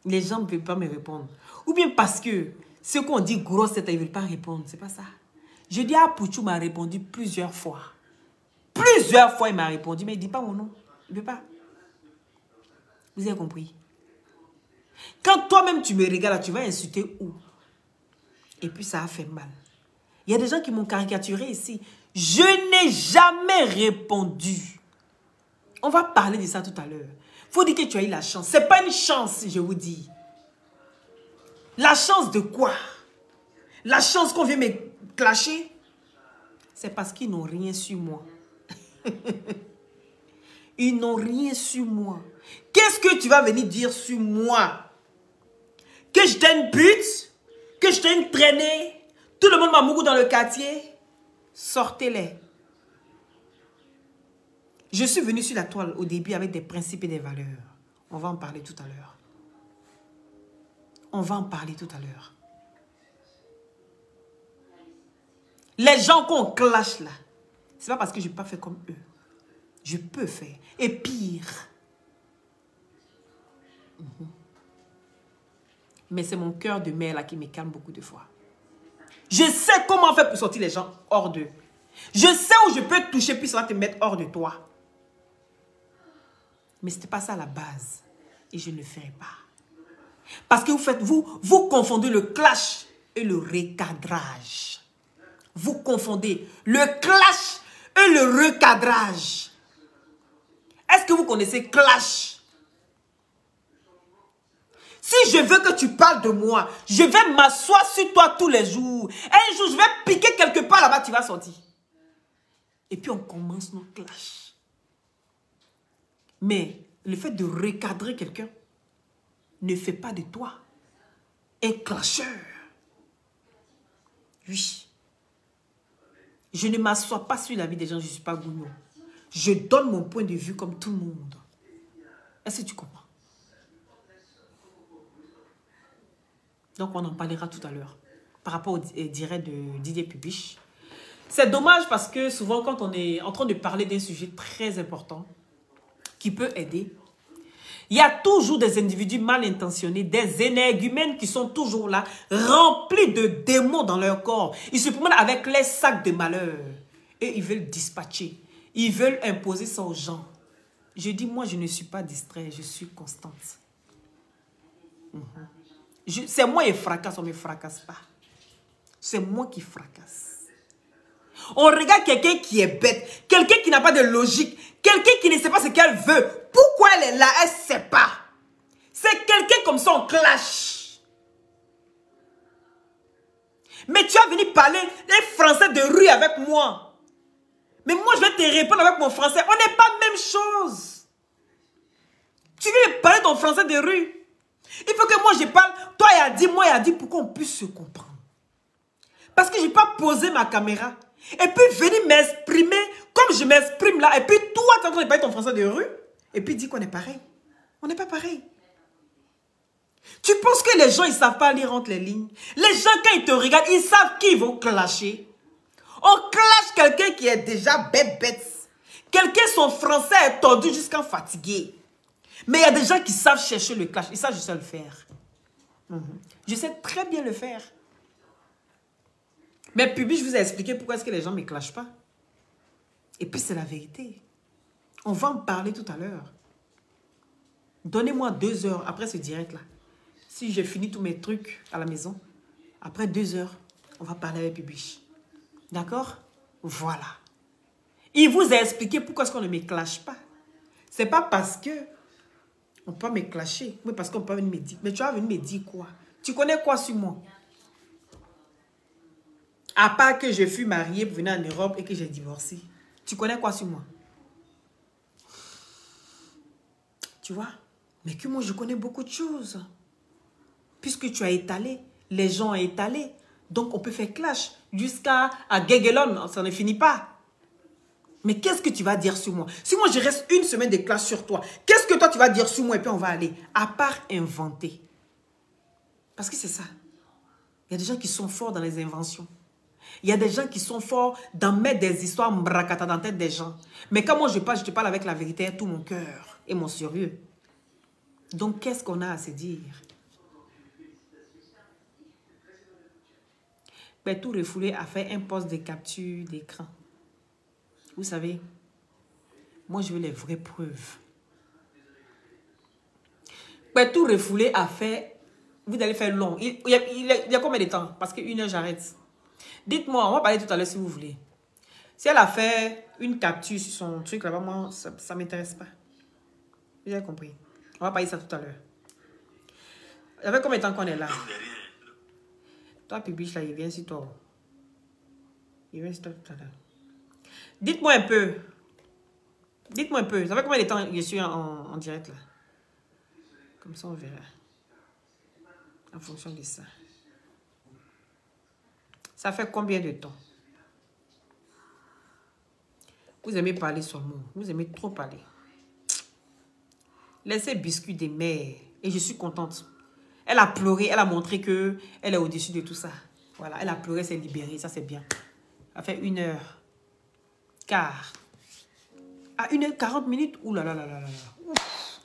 les gens ne veulent pas me répondre. Ou bien parce que ceux qu'on dit grosse tête, ils ne veulent pas répondre. C'est pas ça. Je dis, Pouchou m'a répondu plusieurs fois. Plusieurs fois, il m'a répondu, mais il ne dit pas mon nom. Il ne veut pas. Vous avez compris? Quand toi-même, tu me regardes, tu vas insulter où? Et puis, ça a fait mal. Il y a des gens qui m'ont caricaturé ici. Je n'ai jamais répondu. On va parler de ça tout à l'heure. Il faut dire que tu as eu la chance. Ce n'est pas une chance, je vous dis. La chance de quoi? La chance qu'on vient me clasher? C'est parce qu'ils n'ont rien sur moi. Ils n'ont rien sur moi. Qu'est-ce que tu vas venir dire sur moi? Que je t'ai une pute? Que je t'ai une traînée? Tout le monde m'a mouru dans le quartier? Sortez-les. Je suis venue sur la toile au début avec des principes et des valeurs. On va en parler tout à l'heure. On va en parler tout à l'heure. Les gens qu'on clash là, c'est pas parce que je n'ai pas fait comme eux. Je peux faire. Et pire. Mais c'est mon cœur de mère là qui me calme beaucoup de fois. Je sais comment faire pour sortir les gens hors d'eux. Je sais où je peux te toucher puis ça va te mettre hors de toi. Mais ce n'était pas ça à la base. Et je ne le ferai pas. Parce que vous confondez le clash et le recadrage. Vous confondez le clash et le recadrage. Est-ce que vous connaissez clash? Si je veux que tu parles de moi, je vais m'asseoir sur toi tous les jours. Un jour, je vais piquer quelque part là-bas, tu vas sortir. Et puis on commence nos clashs. Mais le fait de recadrer quelqu'un ne fait pas de toi un clasheur. Oui. Je ne m'assois pas sur la vie des gens, je ne suis pas gougnou. Je donne mon point de vue comme tout le monde. Est-ce que tu comprends? Donc, on en parlera tout à l'heure. Par rapport au direct de Didier Pubiche. C'est dommage parce que souvent, quand on est en train de parler d'un sujet très important, qui peut aider, il y a toujours des individus mal intentionnés, des énergumènes qui sont toujours là, remplis de démons dans leur corps. Ils se promènent avec les sacs de malheur. Et ils veulent dispatcher. Ils veulent imposer ça aux gens. Je dis, moi, je ne suis pas distrait, je suis constante. C'est moi qui fracasse, on ne me fracasse pas. C'est moi qui fracasse. On regarde quelqu'un qui est bête, quelqu'un qui n'a pas de logique, quelqu'un qui ne sait pas ce qu'elle veut. Pourquoi elle est là, elle ne sait pas. C'est quelqu'un comme ça, on clash. Mais tu as venu parler des Français de rue avec moi. Mais moi, je vais te répondre avec mon français. On n'est pas la même chose. Tu viens parler ton français de rue. Il faut que moi je parle, toi il a dit, moi il a dit, pour qu'on puisse se comprendre. Parce que je n'ai pas posé ma caméra. Et puis venir m'exprimer comme je m'exprime là. Et puis toi tu es en train de parler ton français de rue. Et puis dis qu'on est pareil. On n'est pas pareil. Tu penses que les gens ils ne savent pas lire entre les lignes? Les gens quand ils te regardent, ils savent qui ils vont clasher. On clash quelqu'un qui est déjà bête. Quelqu'un son français est tordu jusqu'à fatigué. Mais il y a des gens qui savent chercher le clash. Et ça, je sais le faire. Je sais très bien le faire. Mais Pubiche, je vous ai expliqué pourquoi est-ce que les gens ne me clashent pas. Et puis, c'est la vérité. On va en parler tout à l'heure. Donnez-moi 2 heures après ce direct-là. Si j'ai fini tous mes trucs à la maison, après 2 heures, on va parler avec Pubiche. D'accord? Voilà. Il vous a expliqué pourquoi est-ce qu'on ne me clash pas. C'est pas parce que on peut me clasher. Mais parce qu'on peut venir me dire. Mais tu vas venir me dire quoi? Tu connais quoi sur moi? À part que je fus mariée pour venir en Europe et que j'ai divorcé. Tu connais quoi sur moi? Tu vois? Mais que moi, je connais beaucoup de choses. Puisque tu as étalé. Les gens ont étalé. Donc, on peut faire clash. Jusqu'à Guéguelon. Ça ne finit pas. Mais qu'est-ce que tu vas dire sur moi? Si moi, je reste une semaine de classe sur toi, qu'est-ce que toi, tu vas dire sur moi et puis on va aller? À part inventer. Parce que c'est ça. Il y a des gens qui sont forts dans les inventions. Il y a des gens qui sont forts dans mettre des histoires mbrakata dans la tête des gens. Mais quand moi, je te parle avec la vérité, tout mon cœur et mon sérieux. Donc, qu'est-ce qu'on a à se dire? Tout Refoulé a fait un poste de capture d'écran. Vous savez, moi je veux les vraies preuves. Tout Refoulé a fait, vous allez faire long. Il y a combien de temps? Parce que 1 heure j'arrête. Dites-moi, on va parler tout à l'heure si vous voulez. Si elle a fait une capture sur son truc là-bas, moi ça ne m'intéresse pas. Vous avez compris? On va parler ça tout à l'heure. Ça fait combien de temps qu'on est là? Toi, Pubiche, là, il vient sur toi. Il vient sur toi tout à l'heure. Dites-moi un peu. Dites-moi un peu. Ça fait combien de temps je suis en direct là? Comme ça, on verra. En fonction de ça. Ça fait combien de temps? Vous aimez parler seulement. Vous aimez trop parler. Laissez biscuit des mères. Et je suis contente. Elle a pleuré. Elle a montré qu'elle est au-dessus de tout ça. Voilà. Elle a pleuré, elle s'est libérée. Ça, c'est bien. Ça fait 1h15. À 1h40 minutes. Ouh là là là là là. Ouf.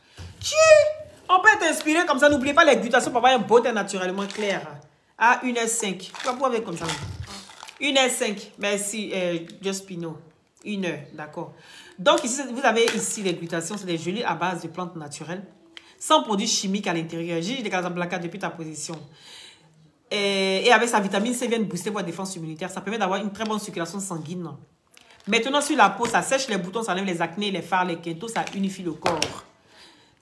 On peut être inspiré comme ça. N'oubliez pas les glutations pour avoir un beauté naturellement clair. À 1h05. Pourquoi vous avez comme ça? 1h05. Merci, Justino. 1h, d'accord. Donc, ici, vous avez ici les glutations. C'est des gelées à base de plantes naturelles. Sans produits chimiques à l'intérieur. J'ai des Casablanca depuis ta position. Et avec sa vitamine C, vient booster votre défense immunitaire. Ça permet d'avoir une très bonne circulation sanguine. Maintenant, sur la peau, ça sèche les boutons, ça enlève les acnés, les fards, les quintos, ça unifie le corps.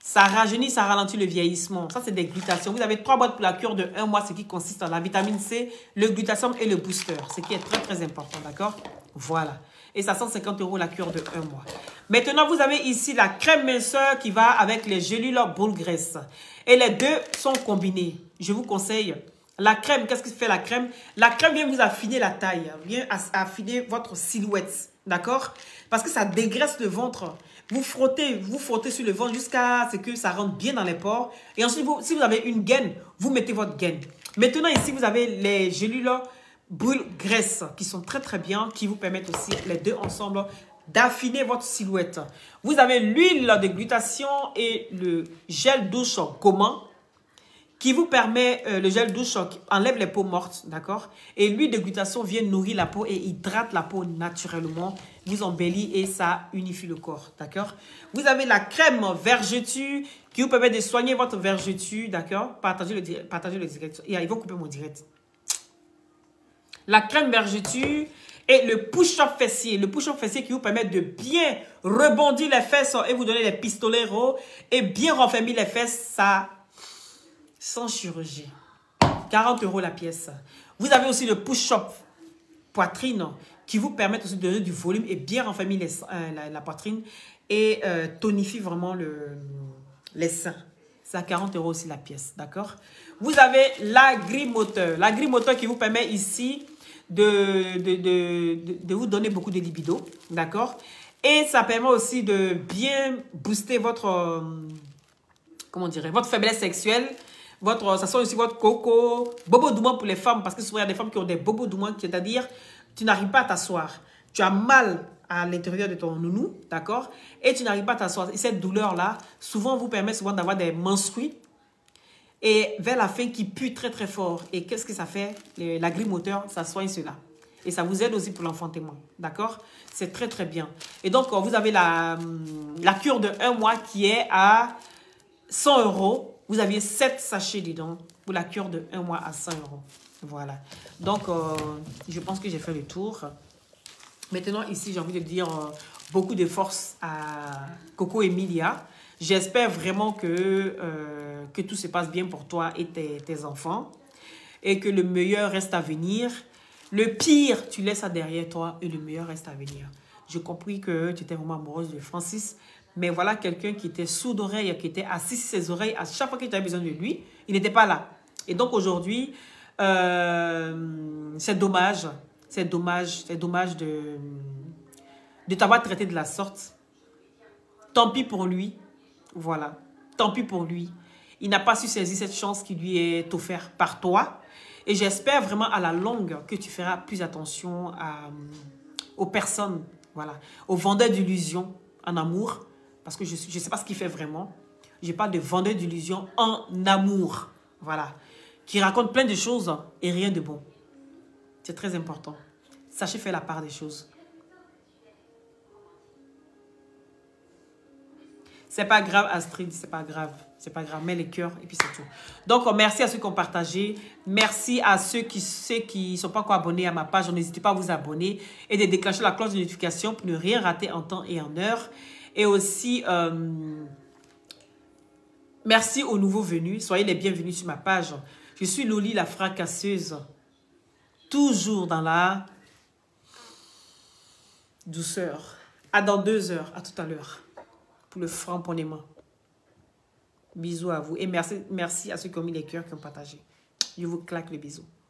Ça rajeunit, ça ralentit le vieillissement. Ça, c'est des glutations. Vous avez 3 boîtes pour la cure de 1 mois, ce qui consiste en la vitamine C, le glutathium et le booster. Ce qui est très, très important, d'accord? Voilà. Et ça, 150 € la cure de 1 mois. Maintenant, vous avez ici la crème minceur qui va avec les gélules boule graisse. Et les deux sont combinés. Je vous conseille la crème. Qu'est-ce que fait la crème? La crème vient vous affiner la taille, vient affiner votre silhouette, d'accord? Parce que ça dégraisse le ventre. Vous frottez sur le ventre jusqu'à ce que ça rentre bien dans les pores. Et ensuite, si vous avez une gaine, vous mettez votre gaine. Maintenant, ici, vous avez les gélules boule graisse qui sont très très bien, qui vous permettent aussi les deux ensemble d'affiner votre silhouette. Vous avez l'huile de glutation et le gel douche gommant qui vous permet, le gel douche enlève les peaux mortes, d'accord? Et l'huile de glutation vient nourrir la peau et hydrate la peau naturellement, vous embellit et ça unifie le corps, d'accord? Vous avez la crème vergeture qui vous permet de soigner votre vergeture, d'accord? Partagez le direct. Ils vont couper mon direct. La crème vergeture et le push-up fessier. Le push-up fessier qui vous permet de bien rebondir les fesses et vous donner les pistoleros et bien renfermer les fesses, ça, sans chirurgie. 40 € la pièce. Vous avez aussi le push-up poitrine qui vous permet aussi de donner du volume et bien renfermer la poitrine et tonifie vraiment les seins. C'est à 40 € aussi la pièce, d'accord? Vous avez l'agrimoteur. L'agrimoteur qui vous permet ici de vous donner beaucoup de libido, d'accord? Et ça permet aussi de bien booster votre, comment dirais, votre faiblesse sexuelle. Ça sent aussi votre coco, bobo doumant pour les femmes, parce que souvent il y a des femmes qui ont des bobos doumants, c'est-à-dire tu n'arrives pas à t'asseoir. Tu as mal à l'intérieur de ton nounou, d'accord? Et tu n'arrives pas à t'asseoir. Et cette douleur-là, souvent, vous permet souvent d'avoir des menstrues et vers la fin qui pue très très fort. Et qu'est-ce que ça fait? L'agrimoteur, ça soigne cela. Et ça vous aide aussi pour l'enfantement, d'accord? C'est très très bien. Et donc, vous avez la cure de 1 mois qui est à 100 €. Vous aviez 7 sachets dedans pour la cure de 1 mois à 100 €. Voilà. Donc, je pense que j'ai fait le tour. Maintenant, ici, j'ai envie de dire beaucoup de force à Coco Emilia. J'espère vraiment que tout se passe bien pour toi et tes enfants. Et que le meilleur reste à venir. Le pire, tu laisses ça derrière toi et le meilleur reste à venir. J'ai compris que tu étais vraiment amoureuse de Francis. Mais voilà quelqu'un qui était sourd d'oreille, qui était assis sur ses oreilles. À chaque fois que tu avais besoin de lui, il n'était pas là. Et donc aujourd'hui, c'est dommage. C'est dommage de t'avoir traité de la sorte. Tant pis pour lui. Voilà. Tant pis pour lui. Il n'a pas su saisir cette chance qui lui est offerte par toi. Et j'espère vraiment à la longue que tu feras plus attention aux personnes, voilà, aux vendeurs d'illusions en amour. Parce que je ne sais pas ce qu'il fait vraiment. Je parle de vendeurs d'illusions en amour. Voilà. Qui racontent plein de choses et rien de bon. C'est très important. Sachez faire la part des choses. C'est pas grave, Astrid, c'est pas grave. C'est pas grave, mets les cœurs et puis c'est tout. Donc, merci à ceux qui ont partagé. Merci à ceux qui sont pas encore abonnés à ma page. N'hésitez pas à vous abonner et de déclencher la cloche de notification pour ne rien rater en temps et en heure. Et aussi, merci aux nouveaux venus. Soyez les bienvenus sur ma page. Je suis Loli, la fracasseuse. Toujours dans la douceur. À dans 2 heures. À tout à l'heure. Pour le framponnement. Bisous à vous. Et merci à ceux qui ont mis les cœurs, qui ont partagé. Je vous claque le bisou.